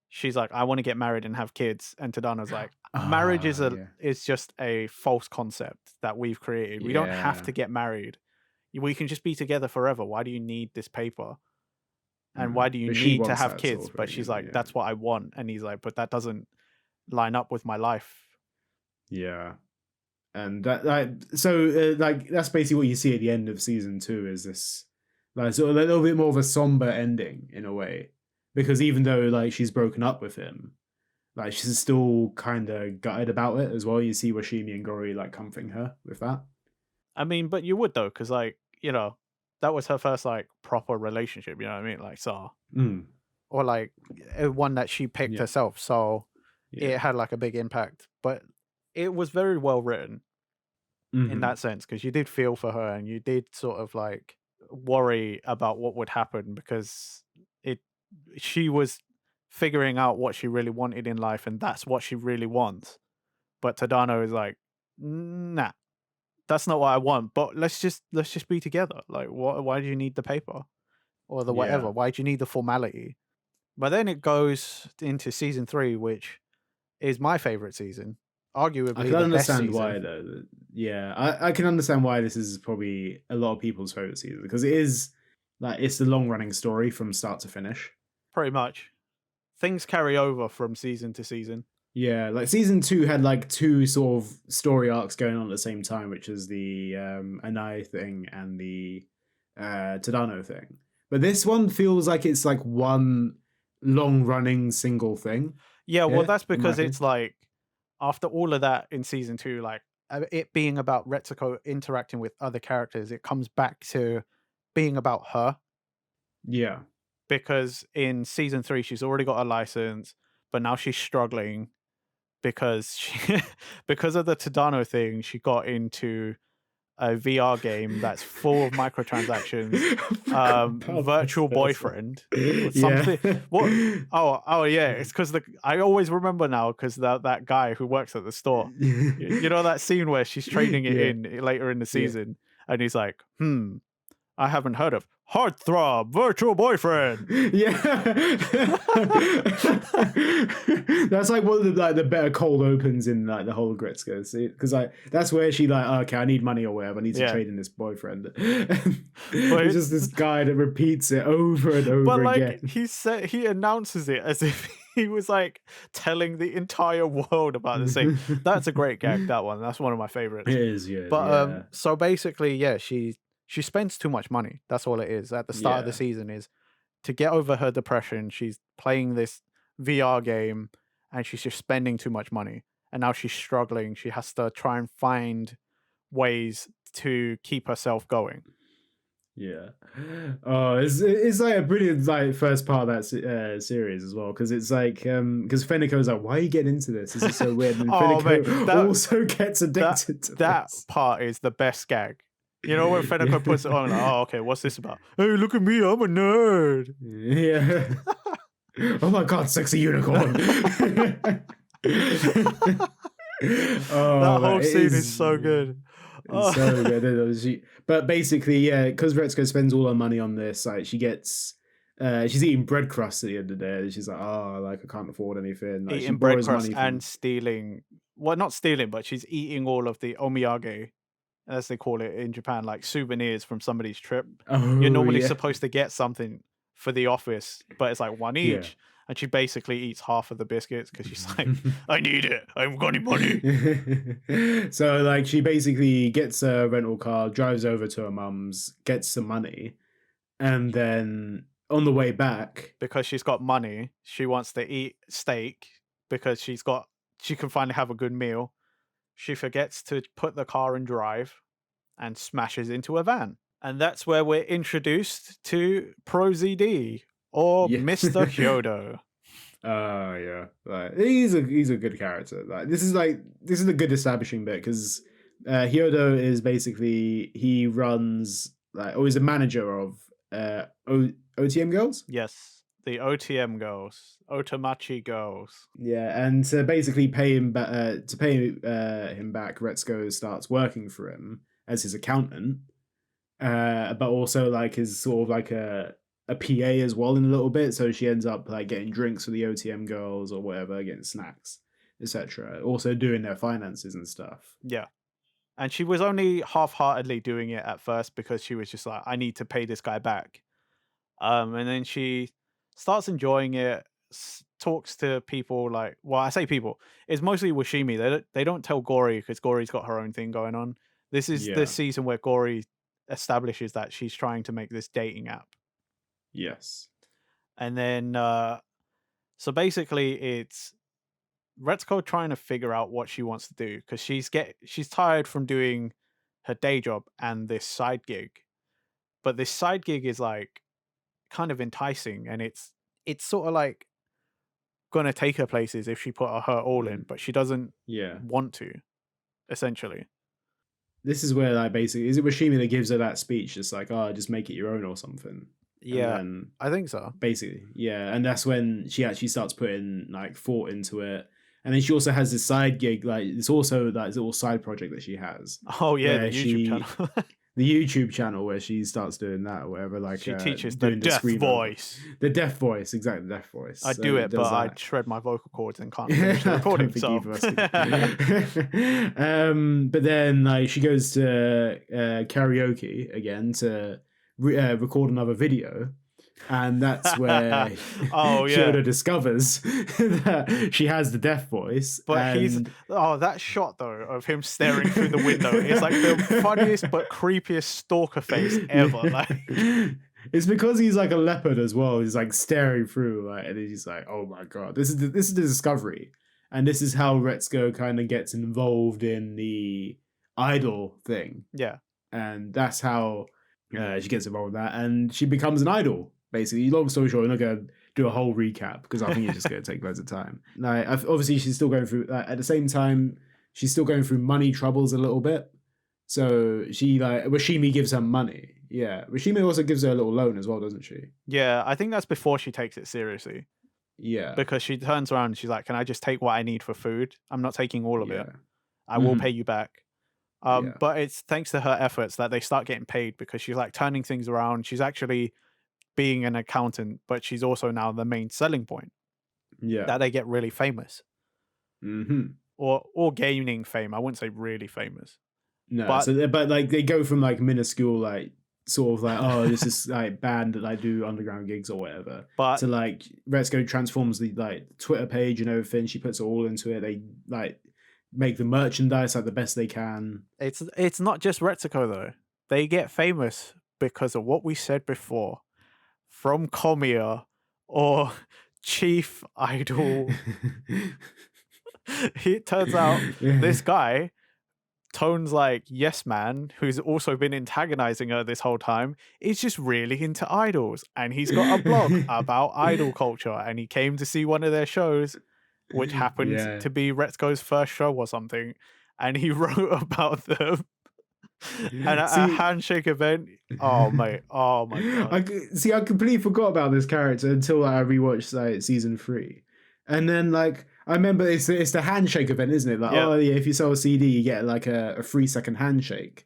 Speaker 1: she's like, I want to get married and have kids, and Tadano's like, marriage is just a false concept that we've created. We don't have to get married. We can just be together forever. Why do you need this paper? And why do you need to have kids? Sort of but she's like, that's what I want. And he's like, but that doesn't line up with my life.
Speaker 2: Yeah. And that that's basically what you see at the end of season 2 is this like sort of a little bit more of a somber ending in a way. Because even though like she's broken up with him, like she's still kind of gutted about it as well. You see Washimi and Gori like comforting her with that.
Speaker 1: I mean, but you would though, because like, you know, that was her first like proper relationship, you know what I mean? Like or like one that she picked herself. So it had like a big impact. But it was very well written in that sense, because you did feel for her and you did sort of like worry about what would happen, because she was figuring out what she really wanted in life, and that's what she really wants. But Tadano is like, nah, that's not what I want, but let's just be together. Like, why do you need the paper or the whatever? Why do you need the formality? But then it goes into season 3, which is my favorite season, arguably.
Speaker 2: I can understand why though. Yeah, I can understand why this is probably a lot of people's favorite season, because it is like it's the long running story from start to finish.
Speaker 1: Pretty much, things carry over from season to season.
Speaker 2: Yeah, like season 2 had like 2 sort of story arcs going on at the same time, which is the Anai thing and the Tadano thing. But this one feels like it's like one long running single thing.
Speaker 1: Yeah, well, that's because it's like after all of that in season 2, like it being about Retsuko interacting with other characters, it comes back to being about her.
Speaker 2: Yeah.
Speaker 1: Because in season 3, she's already got a license, but now she's struggling because because of the Tadano thing, she got into a VR game that's full of microtransactions. Virtual boyfriend or something.
Speaker 2: Yeah.
Speaker 1: What? Oh yeah, it's because I always remember now, because that guy who works at the store, you know that scene where she's trading it in later in the season, and he's like, I haven't heard of Heartthrob Virtual Boyfriend.
Speaker 2: Yeah. That's like one of the better cold opens in like the whole Aggretsuko, because like that's where she like, okay, I need money or whatever, I need to trade in this boyfriend. It's just this guy that repeats it over and over
Speaker 1: but like
Speaker 2: again.
Speaker 1: he announces it as if he was like telling the entire world about the thing. That's a great gag. That one. That's one of my
Speaker 2: It
Speaker 1: favorites.
Speaker 2: is good,
Speaker 1: But
Speaker 2: yeah.
Speaker 1: so basically, yeah, she spends too much money. That's all it is. At the start of the
Speaker 2: Yeah.
Speaker 1: season is to get over her depression. She's playing this VR game, and she's just spending too much money. And now she's struggling. She has to try and find ways to keep herself going.
Speaker 2: Yeah. Oh, it's like a brilliant like first part of that series as well, because it's like because Fenico's like, why are you getting into this? This is so weird. And
Speaker 1: Oh man,
Speaker 2: Fenico
Speaker 1: that
Speaker 2: also gets addicted to
Speaker 1: that
Speaker 2: this.
Speaker 1: part is the best gag. You know when Fenico
Speaker 2: Yeah.
Speaker 1: puts it on, like, oh okay, what's this about? Hey, look at me, I'm a nerd.
Speaker 2: Yeah. Oh my god, sexy unicorn.
Speaker 1: That
Speaker 2: Oh,
Speaker 1: whole
Speaker 2: it
Speaker 1: scene is so good.
Speaker 2: it's so good. But basically, yeah, because Retsuko spends all her money on this, like she gets, she's eating bread crusts at the end of the day. And she's like, oh, like I can't afford anything. Like she
Speaker 1: Eating bread
Speaker 2: borrows
Speaker 1: crust
Speaker 2: money
Speaker 1: and
Speaker 2: from.
Speaker 1: stealing, well, not stealing, but she's eating all of the omiyage, as they call it in Japan, like souvenirs from somebody's trip. You're
Speaker 2: Oh
Speaker 1: normally
Speaker 2: yeah,
Speaker 1: supposed to get something for the office, but it's like one
Speaker 2: yeah.
Speaker 1: each. And she basically eats half of the biscuits because she's like, I need it. I haven't got any money.
Speaker 2: So like she basically gets a rental car, drives over to her mum's, gets some money, and then on the way back,
Speaker 1: Because she's got money, she wants to eat steak because she can finally have a good meal. She forgets to put the car in drive and smashes into a van. And that's where we're introduced to Pro ZD or
Speaker 2: yeah.
Speaker 1: Mr. Hyodo.
Speaker 2: Oh yeah, like he's a good character. This is the good establishing bit because Hyodo is basically he runs like or he's a manager of OTM girls.
Speaker 1: Yes, the OTM girls, Otamachi girls.
Speaker 2: Yeah, and to basically pay him to pay him back, Retsuko starts working for him as his accountant, but also like is sort of like a PA as well in a little bit. So she ends up like getting drinks for the OTM girls or whatever, getting snacks, etc. Also doing their finances and stuff.
Speaker 1: Yeah. And she was only half-heartedly doing it at first because she was just like, I need to pay this guy back. And then she starts enjoying it, talks to people like, well, I say people, it's mostly Washimi. They don't tell Gori because Gori's got her own thing going on. This is the
Speaker 2: Yeah.
Speaker 1: season where Gori establishes that she's trying to make this dating app.
Speaker 2: Yes.
Speaker 1: And then, so basically it's Retsuko trying to figure out what she wants to do because she's tired from doing her day job and this side gig. But this side gig is like kind of enticing and it's sort of like gonna take her places if she put her all in, but she doesn't
Speaker 2: Yeah.
Speaker 1: want to, essentially.
Speaker 2: This is where like basically is it Washimi that gives her that speech, just like, oh, just make it your own or something. And
Speaker 1: Yeah,
Speaker 2: then
Speaker 1: I think so.
Speaker 2: basically, yeah, and that's when she actually starts putting like thought into it. And then she also has this side gig, like it's also that little side project that she has.
Speaker 1: Oh yeah, the
Speaker 2: Where
Speaker 1: YouTube channel.
Speaker 2: the YouTube channel where she starts doing that or whatever, like
Speaker 1: She teaches the
Speaker 2: doing
Speaker 1: deaf
Speaker 2: screamo.
Speaker 1: voice.
Speaker 2: The deaf voice, exactly, the deaf voice.
Speaker 1: I
Speaker 2: So
Speaker 1: do it, but
Speaker 2: does
Speaker 1: I
Speaker 2: that.
Speaker 1: shred my vocal cords and can't finish the recording.
Speaker 2: Don't
Speaker 1: So.
Speaker 2: think either of us. But then like she goes to karaoke again to record another video. And that's where
Speaker 1: Oh, yeah.
Speaker 2: Hyodo discovers that she has the deaf voice.
Speaker 1: But
Speaker 2: and
Speaker 1: that shot though of him staring through the window is like the funniest but creepiest stalker face ever. Like,
Speaker 2: it's because he's like a leopard as well. He's like staring through, like, and he's like, "Oh my god, this is the discovery," and this is how Retsuko kind of gets involved in the idol thing.
Speaker 1: yeah,
Speaker 2: And that's how she gets involved in that, and she becomes an idol. Basically, long story short, I'm not going to do a whole recap because I think it's just going to take loads of time. Like, obviously, she's still going through. At the same time, she's still going through money troubles a little bit. So she Washimi gives her money. Yeah, Washimi also gives her a little loan as well, doesn't she?
Speaker 1: yeah. I think that's before she takes it seriously
Speaker 2: Yeah,
Speaker 1: because she turns around and she's like, "Can I just take what I need for food? I'm not taking all of it. I
Speaker 2: Mm-hmm.
Speaker 1: will pay you back."
Speaker 2: Yeah.
Speaker 1: But it's thanks to her efforts that they start getting paid because she's like turning things around. She's actually being an accountant, but she's also now the main selling point.
Speaker 2: Yeah,
Speaker 1: That they get really famous.
Speaker 2: Mm-hmm.
Speaker 1: Or gaining fame. I wouldn't say really famous.
Speaker 2: No,
Speaker 1: But
Speaker 2: but like they go from like minuscule like sort of like, oh, this is like band that like do underground gigs or whatever.
Speaker 1: But
Speaker 2: So like Retsuko transforms the like Twitter page and everything. She puts it all into it. They like make the merchandise like the best they can.
Speaker 1: it's not just Retsuko though. They get famous because of what we said before. From Komiya or Chief Idol. It turns out this guy, Tone's like yes man, who's also been antagonizing her this whole time, is just really into idols, and he's got a blog about idol culture, and he came to see one of their shows, which happened to be Retsuko's first show or something, and he wrote about them. And at a handshake event, oh mate, oh my god!
Speaker 2: I completely forgot about this character until like, I rewatched like season 3, and then like I remember it's the handshake event, isn't it? Like oh yeah, if you sell a CD, you get like a 3-second handshake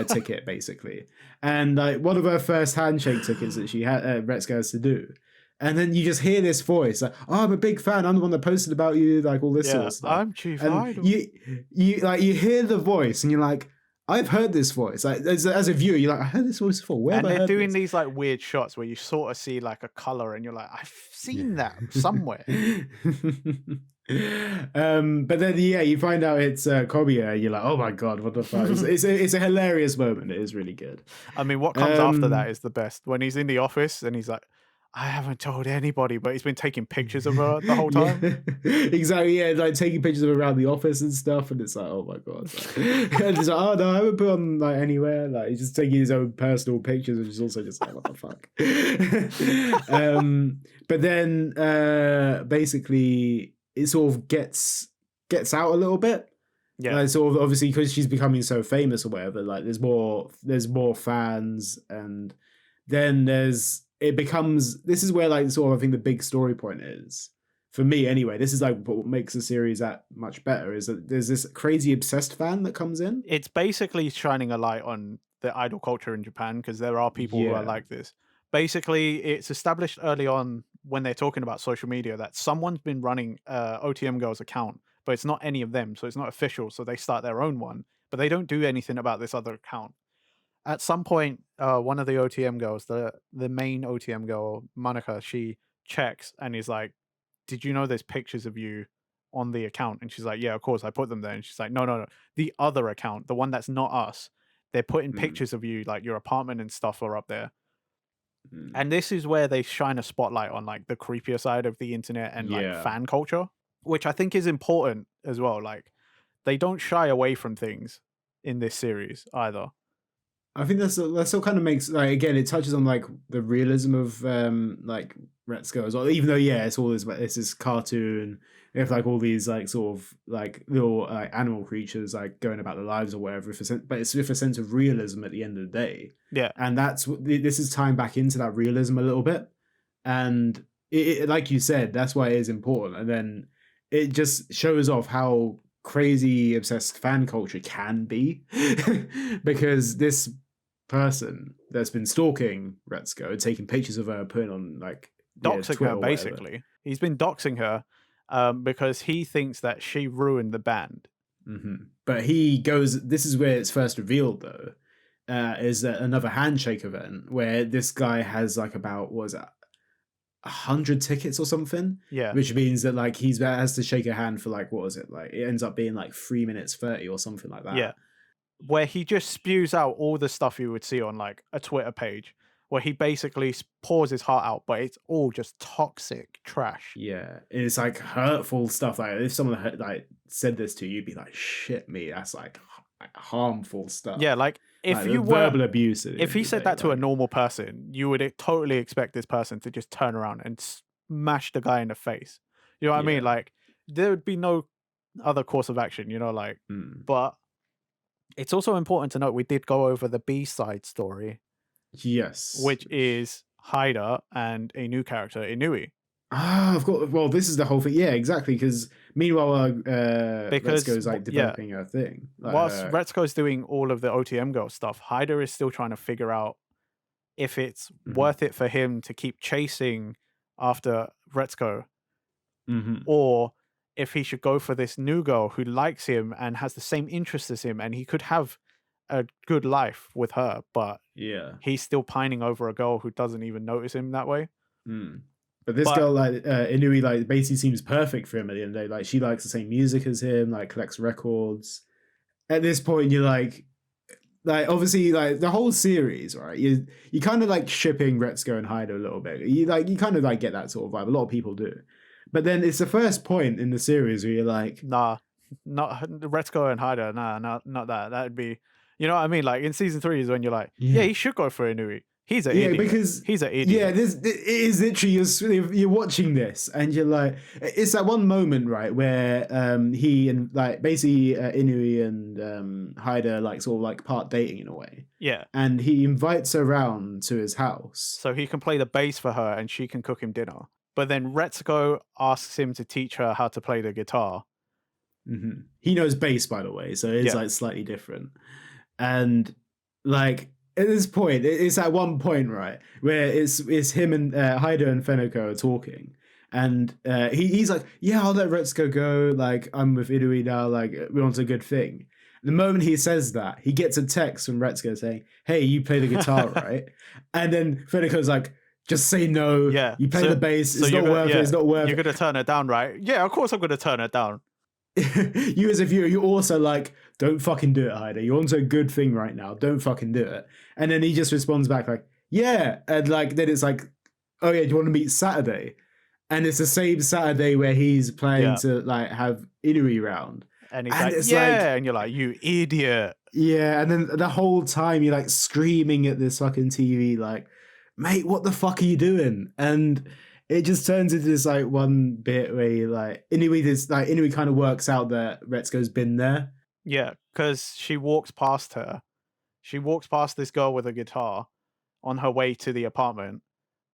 Speaker 2: ticket basically, and like one of her first handshake tickets that she had, Retsuko has to do. And then you just hear this voice like, "Oh, I'm a big fan. I'm the one that posted about you." Like all this sort of stuff.
Speaker 1: I'm Chief Idol.
Speaker 2: You like you hear the voice, and you're like, "I've heard this voice." Like as a viewer, you're like, "I heard this voice before." Where
Speaker 1: and
Speaker 2: have I
Speaker 1: they're
Speaker 2: heard
Speaker 1: doing
Speaker 2: this?
Speaker 1: these like weird shots where you sort of see like a color, and you're like, "I've seen that somewhere."
Speaker 2: But then you find out it's Komiya. You're like, "Oh my god, what the fuck?" It's a hilarious moment. It is really good.
Speaker 1: I mean, what comes after that is the best. When he's in the office and he's like, I haven't told anybody, but he's been taking pictures of her the whole time.
Speaker 2: Exactly, yeah, like taking pictures of her around the office and stuff, and it's like, oh my god. And it's like, oh no, I haven't put on like anywhere. Like he's just taking his own personal pictures, which is also just like, what the fuck. But then basically it sort of gets out a little bit.
Speaker 1: Yeah.
Speaker 2: Like, sort of obviously because she's becoming so famous or whatever, like there's more fans, and then it becomes, this is where like sort of I think the big story point is for me anyway. This is like what makes the series that much better, is that there's this crazy obsessed fan that comes in.
Speaker 1: It's basically shining a light on the idol culture in Japan, because there are people who are like this. Basically, it's established early on when they're talking about social media that someone's been running OTM Girls account, but it's not any of them, so it's not official, so they start their own one, but they don't do anything about this other account. At some point, one of the OTM girls, the main OTM girl, Monica, she checks and is like, did you know there's pictures of you on the account? And she's like, yeah, of course, I put them there. And she's like, no. The other account, the one that's not us, they're putting pictures of you, like your apartment and stuff are up there. And this is where they shine a spotlight on like the creepier side of the internet and like fan culture, which I think is important as well. Like they don't shy away from things in this series either.
Speaker 2: I think that's what kind of makes, like, again, it touches on like the realism of like Retsuko as well. Even though it's all this is cartoon, they have like all these like sort of like little animal creatures like going about their lives or whatever. But it's with a sense of realism at the end of the day.
Speaker 1: Yeah,
Speaker 2: and that's this is tying back into that realism a little bit, and it like you said, that's why it is important. And then it just shows off how crazy obsessed fan culture can be, because this person that's been stalking Retsuko, taking pictures of her, putting on like
Speaker 1: doxing her basically. He's been doxing her because he thinks that she ruined the band.
Speaker 2: But he goes, this is where it's first revealed though, is another handshake event where this guy has like about, what was it, 100 tickets or something, which means that like he has to shake a hand for like, what was it, like it ends up being like 3 minutes 30 or something like that,
Speaker 1: where he just spews out all the stuff you would see on like a Twitter page, where he basically pours his heart out, but it's all just toxic trash.
Speaker 2: It's like hurtful stuff. Like if someone like said this to you, you'd be like, shit me, that's like harmful stuff.
Speaker 1: Like if
Speaker 2: like
Speaker 1: you were
Speaker 2: verbal abuse,
Speaker 1: if he said that to a normal person, you would totally expect this person to just turn around and smash the guy in the face. You know what I mean? Like there would be no other course of action, you know, like but it's also important to note we did go over the B-side story.
Speaker 2: Yes.
Speaker 1: Which is Haida and a new character, Inui.
Speaker 2: I've got. Well, this is the whole thing. Yeah, exactly. Because meanwhile, Retsuko's like developing her thing. Like,
Speaker 1: whilst Retsuko's doing all of the OTM girl stuff, Haida is still trying to figure out if it's worth it for him to keep chasing after Retsuko, or if he should go for this new girl who likes him and has the same interests as him, and he could have a good life with her, but
Speaker 2: Yeah.
Speaker 1: he's still pining over a girl who doesn't even notice him that way.
Speaker 2: Mm. But this
Speaker 1: But
Speaker 2: girl, like Inui, like basically seems perfect for him at the end of the day. Like she likes the same music as him, like collects records. At this point, you're like obviously like the whole series, right? You kind of like shipping Retsuko and Haida a little bit. You kind of like get that sort of vibe. A lot of people do. But then it's the first point in the series where you're like,
Speaker 1: nah, not Retsuko and Haida. Nah, not that. That'd be, you know what I mean? Like in season 3 is when you're like, yeah,
Speaker 2: yeah.
Speaker 1: he should go for Inui. He's an
Speaker 2: Yeah,
Speaker 1: idiot.
Speaker 2: because
Speaker 1: He's an
Speaker 2: yeah,
Speaker 1: idiot.
Speaker 2: this it is literally you're watching this and you're like, it's that one moment right where he and like basically Inui and Haida like sort of like part dating in a way,
Speaker 1: Yeah.
Speaker 2: and he invites her around to his house.
Speaker 1: So he can play the bass for her and she can cook him dinner. But then Retsuko asks him to teach her how to play the guitar.
Speaker 2: He knows bass, by the way, so it's
Speaker 1: Yeah.
Speaker 2: like slightly different. And like at this point, it's at one point right where it's him and Haida and Fenoko are talking, and he's like, "Yeah, I'll let Retsuko go. Like I'm with Inui now. Like we want a good thing." The moment he says that, he gets a text from Retsuko saying, "Hey, you play the guitar, right?" And then Feneko's like, "Just say no.
Speaker 1: Yeah.
Speaker 2: You play the bass. It's not worth it. It's not worth
Speaker 1: You're
Speaker 2: it."
Speaker 1: going to turn her down, right? Yeah, of course I'm going to turn her down.
Speaker 2: You as a viewer, you're also like, don't fucking do it, Haida. You're onto a good thing right now. Don't fucking do it. And then he just responds back like, yeah. And like then it's like, oh yeah, do you want to meet Saturday? And it's the same Saturday where he's planning to like have Inui round.
Speaker 1: And he's like, yeah, and you're like, you idiot.
Speaker 2: Yeah, and then the whole time you're like screaming at this fucking TV, like, mate, what the fuck are you doing? And it just turns into this like one bit where you like Inui kind of works out that Retsuko's been there.
Speaker 1: Yeah, because she walks past her. She walks past this girl with a guitar on her way to the apartment,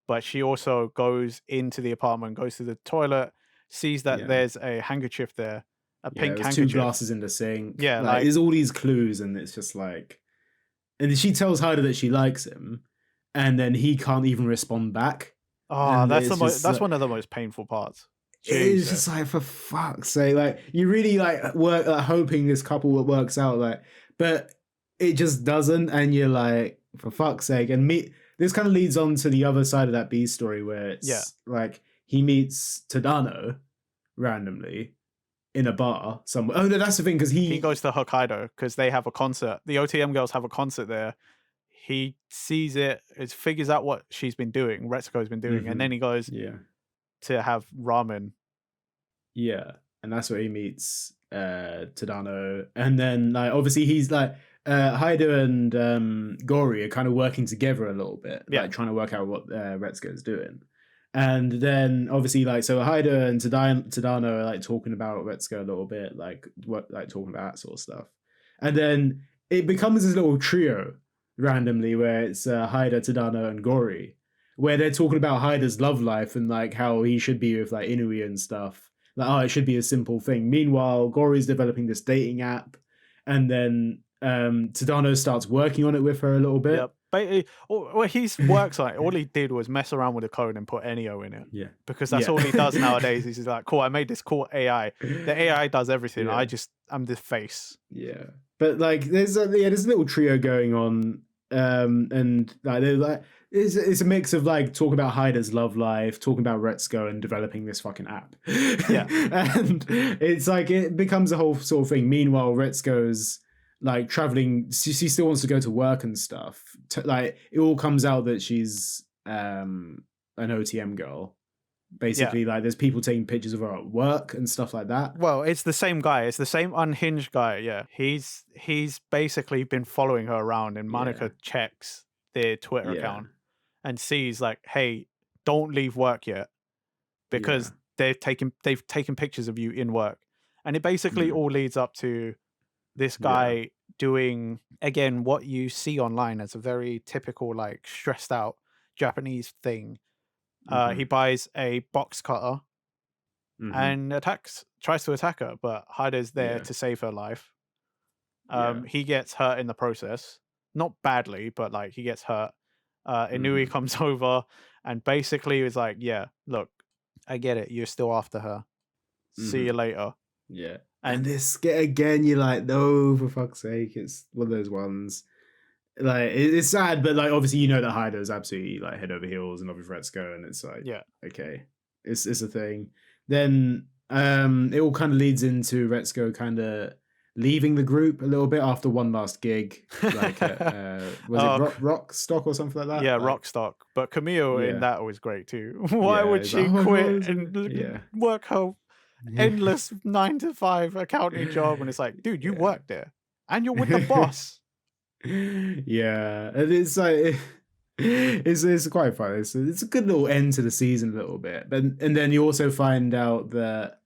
Speaker 1: but she also goes into the apartment, goes to the toilet, sees that there's a handkerchief there, a pink
Speaker 2: there's
Speaker 1: handkerchief.
Speaker 2: 2 glasses in the sink.
Speaker 1: Yeah,
Speaker 2: like there's all these clues, and it's just like, and she tells Haida that she likes him, and then he can't even respond back.
Speaker 1: Oh, that's one of the most painful parts.
Speaker 2: It's just like, for fuck's sake, like you really like work hoping this couple works out, like, but it just doesn't, and you're like, for fuck's sake. And this kind of leads on to the other side of that B story where it's like he meets Tadano randomly in a bar somewhere. Oh no, that's the thing, because he
Speaker 1: goes to Hokkaido because they have a concert. The OTM girls have a concert there. He sees it, figures out what she's been doing, Retsuko's been doing, and then he goes to have ramen.
Speaker 2: Yeah, and that's where he meets Tadano, and then like obviously he's like Haida and Gori are kind of working together a little bit, like trying to work out what Retsuko's doing. And then obviously like so Haida and Tadano are like talking about Retsuko a little bit, like talking about that sort of stuff. And then it becomes this little trio randomly where it's Haida, Tadano, and Gori, where they're talking about Haida's love life and like how he should be with like Inui and stuff. Like, oh, it should be a simple thing. Meanwhile, Gori's developing this dating app, and then Tadano starts working on it with her a little bit.
Speaker 1: Yep. But well, he works on it. All he did was mess around with the code and put Enio in it.
Speaker 2: Yeah.
Speaker 1: Because that's all he does nowadays. He's like, cool, I made this cool AI. The AI does everything. Yeah. I'm the face.
Speaker 2: Yeah. But like there's a little trio going on. And like they're like it's a mix of like talking about Haida's love life, talking about Retsuko, and developing this fucking app.
Speaker 1: Yeah.
Speaker 2: And it's like it becomes a whole sort of thing. Meanwhile, Retsuko's like traveling, she still wants to go to work and stuff. Like it all comes out that she's an OTM girl. Basically, like there's people taking pictures of her at work and stuff like that.
Speaker 1: Well, it's the same guy. It's the same unhinged guy. Yeah, he's basically been following her around, and Monica checks their Twitter account and sees like, hey, don't leave work yet, because they've taken pictures of you in work, and it basically all leads up to this guy doing again what you see online as a very typical like stressed out Japanese thing. He buys a box cutter and tries to attack her, but Haida's there to save her life. He gets hurt in the process, not badly, but like he gets hurt. Inui comes over and basically is like, yeah, look, I get it. You're still after her. See you later.
Speaker 2: Yeah. And
Speaker 1: And
Speaker 2: this again, you're like, no, for fuck's sake, it's one of those ones. Like it's sad, but like obviously you know that Hyder's absolutely like head over heels in love with Retsuko, and it's like
Speaker 1: yeah,
Speaker 2: okay, it's a thing. Then it all kind of leads into Retsuko kind of leaving the group a little bit after one last gig, like was it
Speaker 1: oh,
Speaker 2: Rock Stock or something like
Speaker 1: yeah,
Speaker 2: that? Like
Speaker 1: Rockstock. But Camille in
Speaker 2: yeah,
Speaker 1: that was great too. Why
Speaker 2: yeah,
Speaker 1: would
Speaker 2: it's like
Speaker 1: she
Speaker 2: oh my
Speaker 1: quit
Speaker 2: god,
Speaker 1: and
Speaker 2: yeah,
Speaker 1: work her
Speaker 2: yeah,
Speaker 1: endless 9 to 5 accounting job? And it's like, dude, you
Speaker 2: yeah.
Speaker 1: work there and you're with the boss.
Speaker 2: Yeah, and it's like it's quite fun. It's a good little end to the season a little bit, but and then you also find out that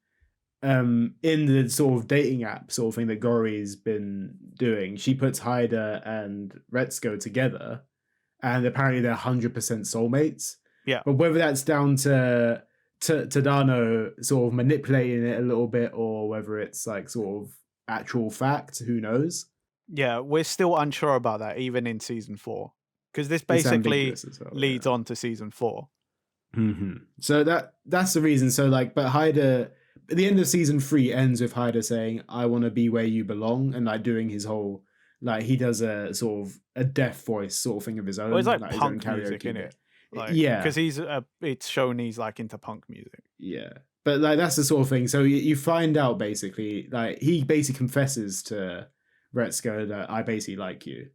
Speaker 2: in the sort of dating app sort of thing that Gori's been doing, she puts Haida and Retsuko together, and apparently they're 100% soulmates.
Speaker 1: Yeah.
Speaker 2: But whether that's down to Tadano sort of manipulating it a little bit, or whether it's like sort of actual fact, who knows?
Speaker 1: Yeah, we're still unsure about that, even in season 4. Because this
Speaker 2: It's
Speaker 1: basically
Speaker 2: ambiguous as well.
Speaker 1: leads
Speaker 2: Yeah.
Speaker 1: on to season 4.
Speaker 2: So that's the reason. So like, but Haida, at the end of season 3 ends with Haida saying, "I want to be where you belong," and like doing his whole like he does a sort of a deaf voice sort of thing of his own,
Speaker 1: Well, it's like
Speaker 2: his own
Speaker 1: punk music,
Speaker 2: karaoke
Speaker 1: isn't
Speaker 2: bit.
Speaker 1: it? Like,
Speaker 2: Yeah,
Speaker 1: because it's shown he's like into punk music.
Speaker 2: yeah. But like that's the sort of thing. So you find out basically like he basically confesses to Retsuko that I basically like you,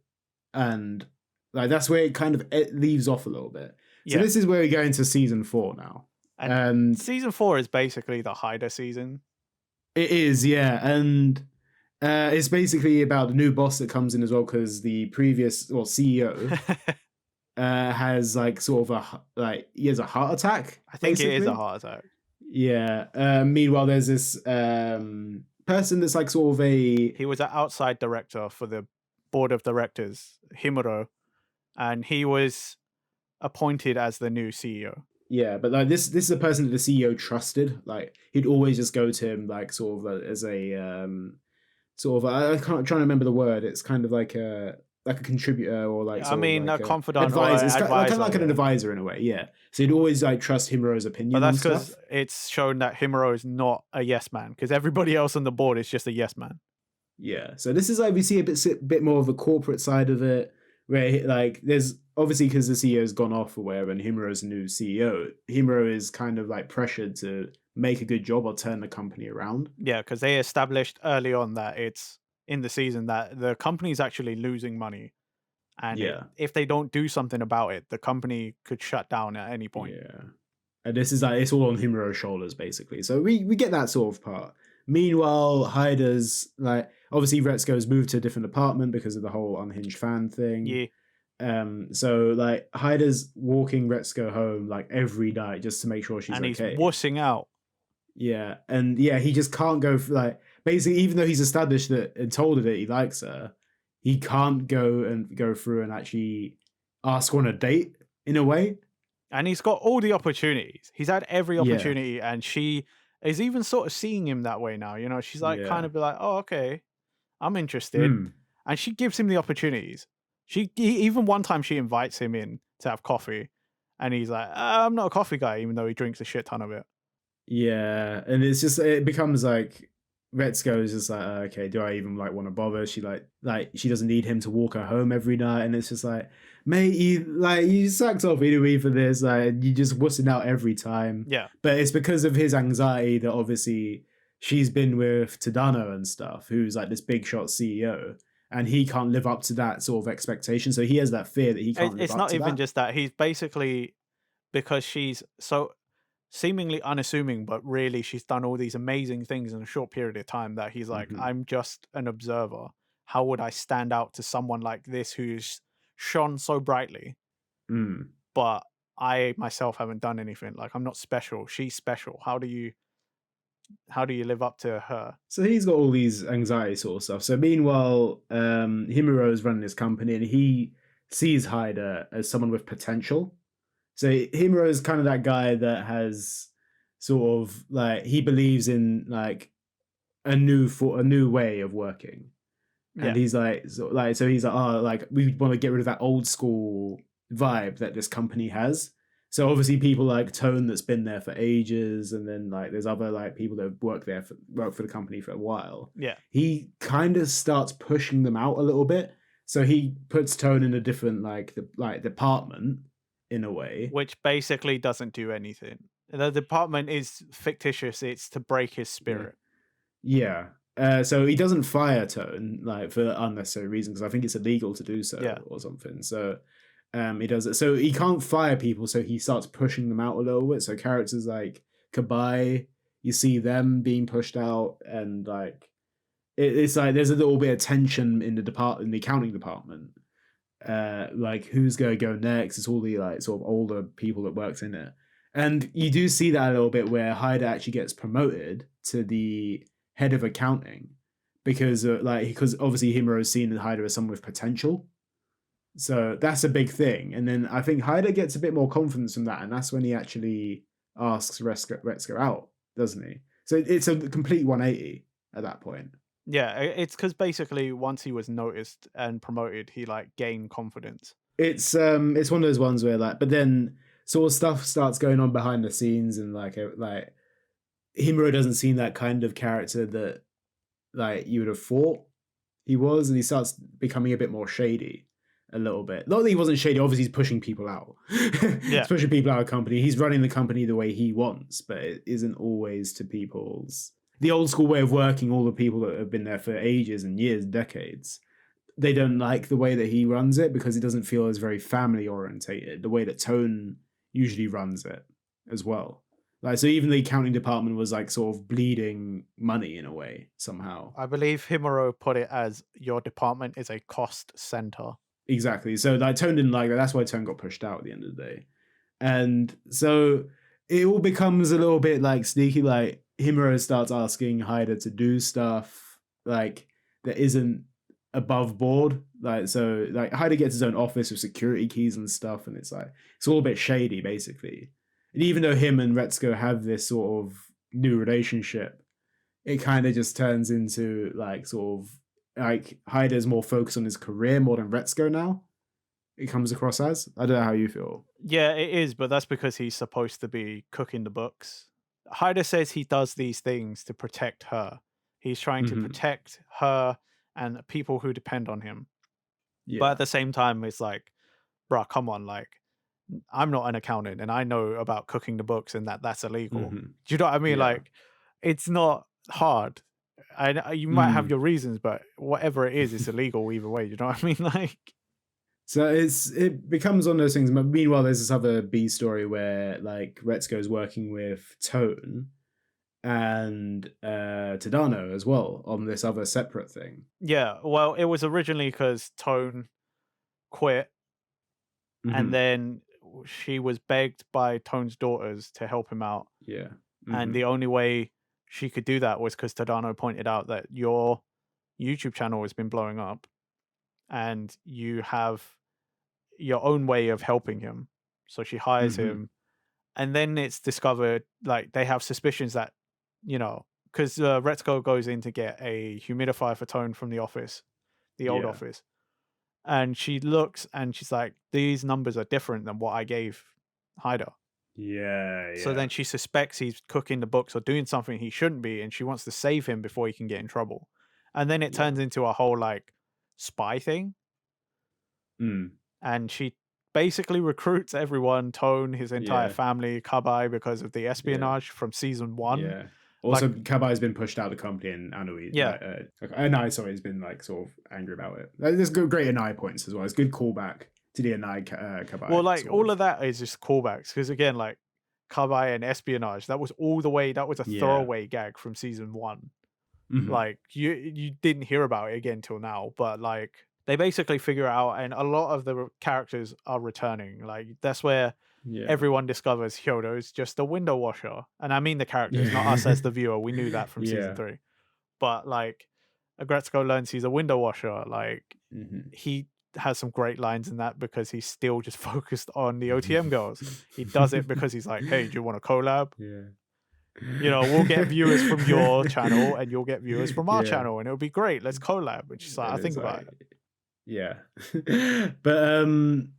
Speaker 2: and like that's where it leaves off a little bit. So
Speaker 1: Yeah.
Speaker 2: this is where we go into season 4 now.
Speaker 1: And season 4 is basically the Haida season.
Speaker 2: It is, yeah, and it's basically about the new boss that comes in as well because the previous CEO has like sort of he has a heart attack.
Speaker 1: I think
Speaker 2: basically.
Speaker 1: it is a heart attack.
Speaker 2: Yeah. Meanwhile, there's this person that's like sort of
Speaker 1: He was an outside director for the board of directors, Himuro, and he was appointed as the new CEO.
Speaker 2: Yeah, but like this is a person that the CEO trusted. Like he'd always just go to him like sort of as a sort of I can't trying to remember the word. It's kind of like a contributor or like
Speaker 1: I mean
Speaker 2: like
Speaker 1: a confidant
Speaker 2: advisor.
Speaker 1: or
Speaker 2: It's
Speaker 1: advisor,
Speaker 2: kind of like an advisor in a way. Yeah, so he'd always like trust Himuro's opinion.
Speaker 1: But that's because it's shown that Himuro is not a yes man because everybody else on the board is just a yes man.
Speaker 2: Yeah, so this is like we see a bit more of the corporate side of it, where like there's obviously because the CEO's gone off or whatever, and Himuro's new CEO. Himuro is kind of like pressured to make a good job or turn the company around.
Speaker 1: Yeah, because they established early on that it's in the season that the company's actually losing money, and if they don't do something about it, the company could shut down at any point.
Speaker 2: Yeah, and this is like it's all on Himuro's shoulders basically. So we get that sort of part. Meanwhile, Haida's like obviously Retsuko's moved to a different apartment because of the whole unhinged fan thing.
Speaker 1: Yeah.
Speaker 2: So like Haida's walking Retsuko home like every night just to make sure she's okay.
Speaker 1: And he's wussing out.
Speaker 2: Yeah, and yeah, he just can't go for like basically even though he's established that and told her that he likes her, he can't go through and actually ask her on a date in a way.
Speaker 1: And he's got all the opportunities. He's had every opportunity, and she is even sort of seeing him that way now. You know, she's like kind of be like, "Oh, okay, I'm interested," and she gives him the opportunities. Even one time she invites him in to have coffee, and he's like, "I'm not a coffee guy," even though he drinks a shit ton of it.
Speaker 2: Yeah, and it becomes like Retsuko is just like, okay, do I even like want to bother? She like she doesn't need him to walk her home every night, and it's just like, mate, you sucked off Inui for this, like you just wussing out every time.
Speaker 1: Yeah,
Speaker 2: but it's because of his anxiety that obviously she's been with Tadano and stuff, who's like this big shot CEO, and he can't live up to that sort of expectation. So he has that fear that he can't.
Speaker 1: It's not even just that. He's basically because she's so seemingly unassuming, but really she's done all these amazing things in a short period of time that he's like, I'm just an observer. How would I stand out to someone like this who's shone so brightly? But I myself haven't done anything. Like I'm not special. She's special. How do you live up to her?
Speaker 2: So he's got all these anxiety sort of stuff. So meanwhile, Himuro's running his company and he sees Haida as someone with potential. So Himuro is kind of that guy that has sort of like he believes in like a new way of working, and he's like so he's like, oh, like we want to get rid of that old school vibe that this company has, So obviously people like Tone that's been there for ages, and then like there's other like people that have worked for the company for a while.
Speaker 1: Yeah.
Speaker 2: He kind of starts pushing them out a little bit. So he puts Tone in a different department in a way.
Speaker 1: Which basically doesn't do anything. The department is fictitious. It's to break his
Speaker 2: Yeah.
Speaker 1: spirit.
Speaker 2: Yeah. So he doesn't fire Tone like for unnecessary reasons, because I think it's illegal to do so
Speaker 1: Yeah.
Speaker 2: or something. So he does it. So he can't fire people, so he starts pushing them out a little bit. So characters like Kabai, you see them being pushed out, and like it's like there's a little bit of tension in the accounting department. Like who's gonna go next? It's all the like sort of older people that works in it. And you do see that a little bit where Haida actually gets promoted to the head of accounting because obviously Himuro's seen Haida as someone with potential. So that's a big thing. And then I think Haida gets a bit more confidence from that, and that's when he actually asks Retsuko out, doesn't he? So it's a complete 180 at that point.
Speaker 1: Yeah, it's because basically once he was noticed and promoted, he like gained confidence.
Speaker 2: It's one of those ones where like, but then sort of stuff starts going on behind the scenes, and like Himuro doesn't seem that kind of character that like you would have thought he was, and he starts becoming a bit more shady a little bit. Not that he wasn't shady, obviously he's pushing people out.
Speaker 1: Yeah.
Speaker 2: He's pushing people out of company. He's running the company the way he wants, but it isn't always to people's the old school way of working. All the people that have been there for ages and years, decades, they don't like the way that he runs it because it doesn't feel as very family orientated, the way that Tone usually runs it as well. Like, so even the accounting department was like sort of bleeding money in a way somehow.
Speaker 1: I believe Himuro put it as your department is a cost center.
Speaker 2: Exactly. So like Tone didn't like that. That's why Tone got pushed out at the end of the day. And so it all becomes a little bit like sneaky. Like Himuro starts asking Haida to do stuff like that isn't above board. Like so like Haida gets his own office with security keys and stuff, and it's like it's all a bit shady basically. And even though him and Retsuko have this sort of new relationship, it kind of just turns into like sort of like Haida's more focused on his career more than Retsuko now. It comes across as. I don't know how you feel.
Speaker 1: Yeah, it is, but that's because he's supposed to be cooking the books. Haida says he does these things to protect her. He's trying to protect her and people who depend on him. Yeah. But at the same time, it's like, bruh, come on, like, I'm not an accountant and I know about cooking the books and that's illegal. Do you know what I mean? Yeah. Like, it's not hard. You might have your reasons, but whatever it is, it's illegal either way. You know what I mean? Like,
Speaker 2: so it becomes one of those things. Meanwhile, there's this other B story where like Retsuko is working with Tone and Tadano as well on this other separate thing.
Speaker 1: Yeah, well, it was originally because Tone quit, and then she was begged by Tone's daughters to help him out.
Speaker 2: Yeah,
Speaker 1: and the only way she could do that was because Tadano pointed out that your YouTube channel has been blowing up, and you have your own way of helping him. So she hires him, and then it's discovered like they have suspicions that, you know, because Retsuko goes in to get a humidifier for Tone from the office, the old office, and she looks and she's like, these numbers are different than what I gave Haida.
Speaker 2: Yeah.
Speaker 1: So then she suspects he's cooking the books or doing something he shouldn't be, and she wants to save him before he can get in trouble. And then it turns into a whole like spy thing. And she basically recruits everyone, Tone, his entire family, Kabai, because of the espionage from season 1.
Speaker 2: Yeah. Also, like, Kabai's been pushed out of the company, and Anui, Anai, sorry, has been like sort of angry about it. There's great Anai points as well. It's good callback to the Anai Kabai.
Speaker 1: Well, like all of that is just callbacks because again, like Kabai and espionage, that was a throwaway gag from season 1. Like you didn't hear about it again till now, but like they basically figure it out, and a lot of the characters are returning. Like that's where everyone discovers Hyodo's just a window washer. And I mean the characters, not us as the viewer. We knew that from season 3. But like Aggretsuko learns he's a window washer. Like he has some great lines in that because he's still just focused on the OTM girls. He does it because he's like, hey, do you want a collab? You know, we'll get viewers from your channel and you'll get viewers from our channel, and it'll be great. Let's collab. And she's like, I think about it.
Speaker 2: Yeah. But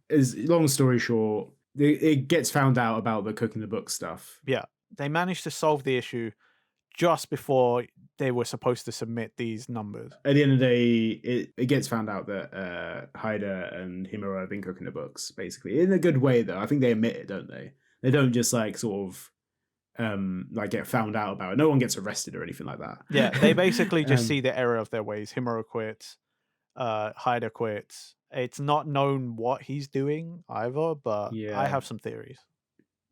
Speaker 2: as long story short, it gets found out about the cooking the book stuff.
Speaker 1: Yeah, they managed to solve the issue just before they were supposed to submit these numbers.
Speaker 2: At the end of the day, it gets found out that Haida and Himuro have been cooking the books, basically. In a good way, though. I think they admit it, don't they? They don't just like sort of like get found out about it. No one gets arrested or anything like that.
Speaker 1: Yeah, they basically just
Speaker 2: Um,
Speaker 1: see the error of their ways. Himuro quits, Haida quits. It's not known what he's doing either, but I
Speaker 2: yeah.
Speaker 1: have some theories.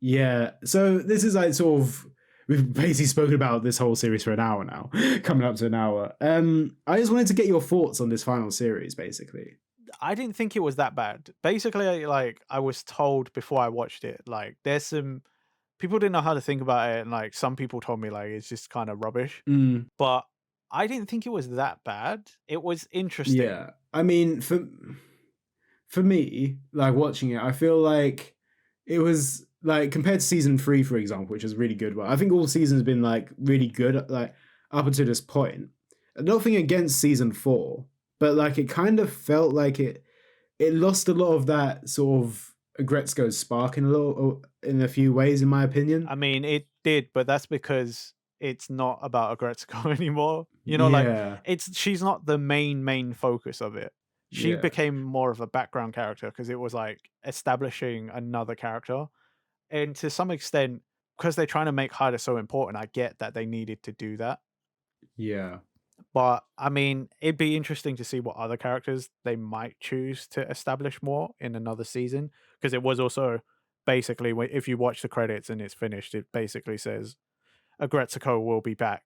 Speaker 2: Yeah. So this is like sort of we've basically spoken about this whole series for an hour now, coming up to an hour. I just wanted to get your thoughts on this final series, basically.
Speaker 1: I didn't think it was that bad. Basically, like I was told before I watched it, like there's some people didn't know how to think about it, and like some people told me like it's just kind of rubbish.
Speaker 2: Mm,
Speaker 1: But I didn't think it was that bad. It was interesting.
Speaker 2: yeah. I mean, for me, like watching it, I feel like it was like compared to season 3, for example, which is really good. Well, I think all seasons have been like really good, like up until this point. Nothing against season 4, but like it kind of felt like it lost a lot of that sort of Aggretsuko spark in a few ways, in my opinion.
Speaker 1: I mean, it did, but that's because it's not about Aggretsuko anymore. You know, like
Speaker 2: Yeah,
Speaker 1: she's not the main focus of it. She
Speaker 2: yeah,
Speaker 1: became more of a background character because it was like establishing another character. And to some extent, because they're trying to make Haida so important, I get that they needed to do that.
Speaker 2: yeah,
Speaker 1: But I mean, it'd be interesting to see what other characters they might choose to establish more in another season. Because it was also basically, if you watch the credits and it's finished, it basically says Aggretsuko will be back.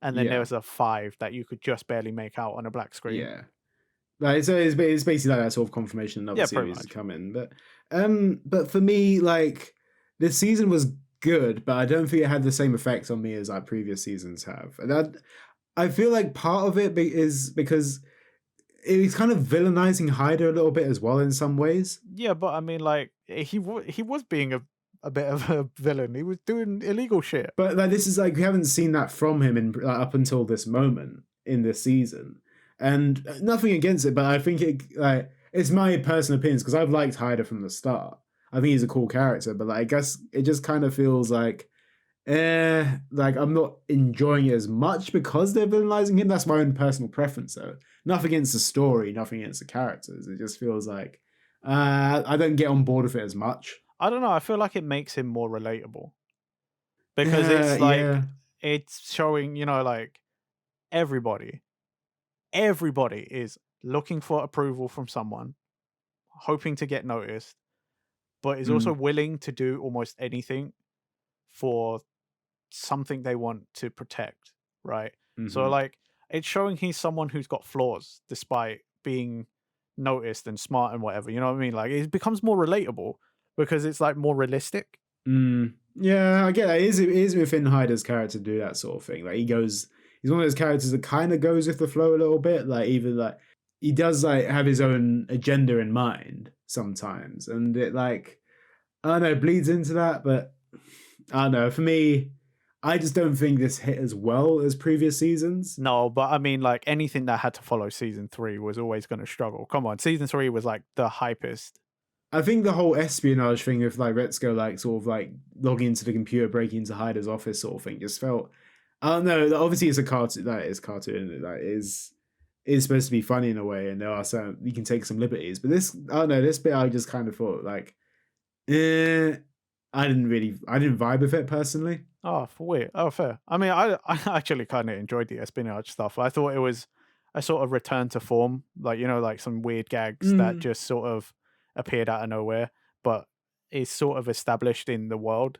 Speaker 1: And then there
Speaker 2: yeah,
Speaker 1: was a 5 that you could just barely make out on a black screen.
Speaker 2: yeah. Like so, it's basically like that sort of confirmation another
Speaker 1: Yeah, pretty
Speaker 2: series is
Speaker 1: much.
Speaker 2: coming. But for me, like this season was good, but I don't think it had the same effect on me as like previous seasons have. And I feel like part of it is because it's kind of villainizing Haida a little bit as well in some ways.
Speaker 1: Yeah, but I mean, like he was being a bit of a villain. He was doing illegal shit.
Speaker 2: But like this is like we haven't seen that from him in like, up until this moment in this season, and nothing against it, but I think it like it's my personal opinions because I've liked Haida from the start. I think he's a cool character, but like, I guess it just kind of feels like I'm not enjoying it as much because they're villainizing him. That's my own personal preference, though. Nothing against the story, nothing against the characters. It just feels like I don't get on board with it as much.
Speaker 1: I don't know. I feel like it makes him more relatable because it's like
Speaker 2: Yeah.
Speaker 1: it's showing, like everybody, everybody is looking for approval from someone, hoping to get noticed, but is also
Speaker 2: Mm,
Speaker 1: willing to do almost anything for something they want to protect, right? So
Speaker 2: hmm.
Speaker 1: like it's showing he's someone who's got flaws despite being noticed and smart and whatever. You know what I mean? Like it becomes more relatable because it's like more realistic.
Speaker 2: Yeah, I get that. It is within Hyder's character to do that sort of thing. Like he's one of those characters that kind of goes with the flow a little bit. Like even like he does like have his own agenda in mind sometimes, and it like I don't know bleeds into that. But I don't know. For me, I just don't think this hit as well as previous seasons.
Speaker 1: No, but I mean like anything that had to follow season 3 was always going to struggle. Come on, season 3 was like the hypest.
Speaker 2: I think the whole espionage thing with like Retsuko like sort of like logging into the computer, breaking into Hyder's office sort of thing just felt I don't know. Obviously, it's a cartoon. That is cartoon. That is supposed to be funny in a way, and there are some you can take some liberties. But this, I don't know. This bit, I just kind of thought like, eh, I didn't vibe with it personally.
Speaker 1: Oh, for weird. Oh, fair. I mean, I actually kind of enjoyed the espionage stuff. I thought it was a sort of return to form, like like some weird gags that
Speaker 2: Mm,
Speaker 1: just sort of appeared out of nowhere, but is sort of established in the world.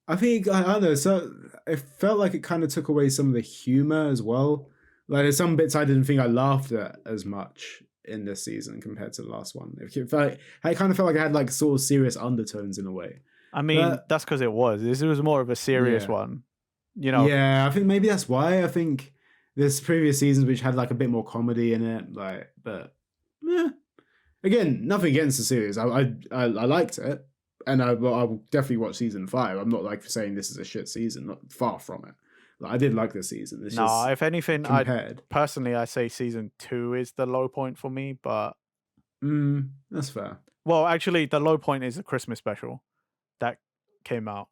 Speaker 2: I think I don't know. So it felt like it kind of took away some of the humor as well. Like there's some bits I didn't think I laughed at as much in this season compared to the last one. I kind of felt like I had like sort of serious undertones in a way.
Speaker 1: I mean,
Speaker 2: But
Speaker 1: that's because it was. This was more of a serious
Speaker 2: yeah,
Speaker 1: one. You know,
Speaker 2: yeah, I think maybe that's why. I think there's previous seasons which had like a bit more comedy in it, like, but yeah. Again, nothing against the series. I liked it, and I will definitely watch season 5. I'm not like saying this is a shit season. Not far from it. Like, I did like this season. It's
Speaker 1: no.
Speaker 2: just
Speaker 1: If anything,
Speaker 2: compared.
Speaker 1: I say season 2 is the low point for me. But
Speaker 2: That's fair.
Speaker 1: Well, actually, the low point is a Christmas special that came out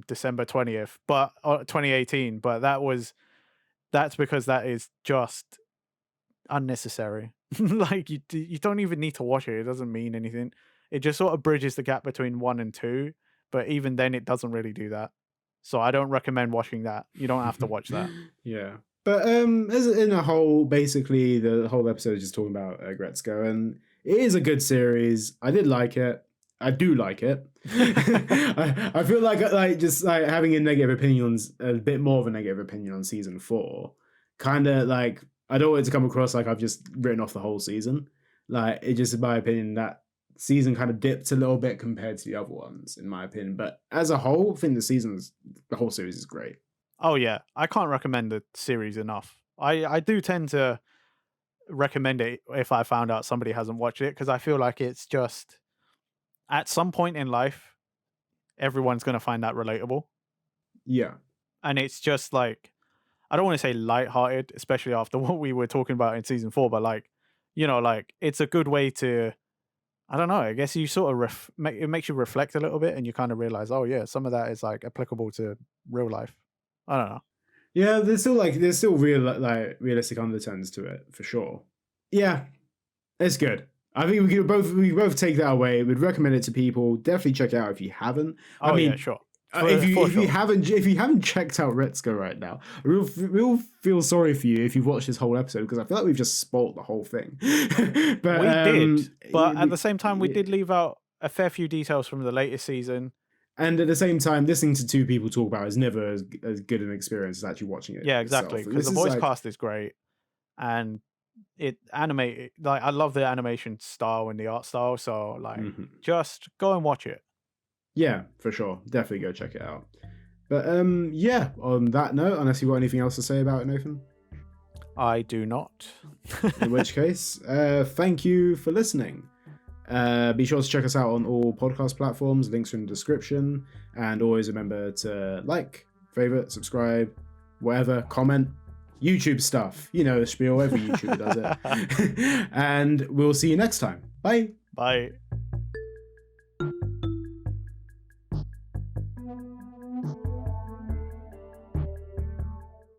Speaker 1: December 20th, but 2018. But that's because that is just unnecessary. Like you don't even need to watch it. It doesn't mean anything. It just sort of bridges the gap between 1 and 2, but even then it doesn't really do that. So I don't recommend watching that. You don't have to watch that.
Speaker 2: Yeah. But as in a whole, basically the whole episode is just talking about Aggretsuko, and it is a good series. I did like it. I do like it. I feel like just like having a bit more of a negative opinion on season 4. Kind of like I don't want it to come across like I've just written off the whole season. Like it just, in my opinion, that season kind of dipped a little bit compared to the other ones, in my opinion. But as a whole, I think the whole series is great.
Speaker 1: Oh yeah, I can't recommend the series enough. I do tend to recommend it if I found out somebody hasn't watched it, because I feel like it's just at some point in life everyone's going to find that relatable.
Speaker 2: Yeah.
Speaker 1: And it's just like, I don't want to say lighthearted, especially after what we were talking about in season 4, but like, like it's a good way to, I don't know, I guess you sort of it makes you reflect a little bit, and you kind of realize, oh yeah, some of that is like applicable to real life. I don't know.
Speaker 2: Yeah, there's still realistic undertones to it for sure. Yeah, it's good. I think we both take that away. We'd recommend it to people. Definitely check it out if you haven't.
Speaker 1: Oh, yeah, sure.
Speaker 2: If you haven't checked out Aggretsuko right now, we'll feel sorry for you if you've watched this whole episode, because I feel like we've just spoiled the whole thing. But
Speaker 1: we did, but at the same time, we did leave out a fair few details from the latest season.
Speaker 2: And at the same time, listening to two people talk about it is never as good an experience as actually watching it.
Speaker 1: Yeah, exactly. Because the voice cast is great, and it animated. Like, I love the animation style and the art style. So like, just go and watch it.
Speaker 2: Yeah, for sure. Definitely go check it out. But yeah. On that note, unless you've got anything else to say about it, Nathan.
Speaker 1: I do not.
Speaker 2: In which case, thank you for listening. Be sure to check us out on all podcast platforms. Links are in the description. And always remember to like, favorite, subscribe, whatever, comment, YouTube stuff. You know the spiel, every YouTuber does it. And we'll see you next time. Bye.
Speaker 1: Bye.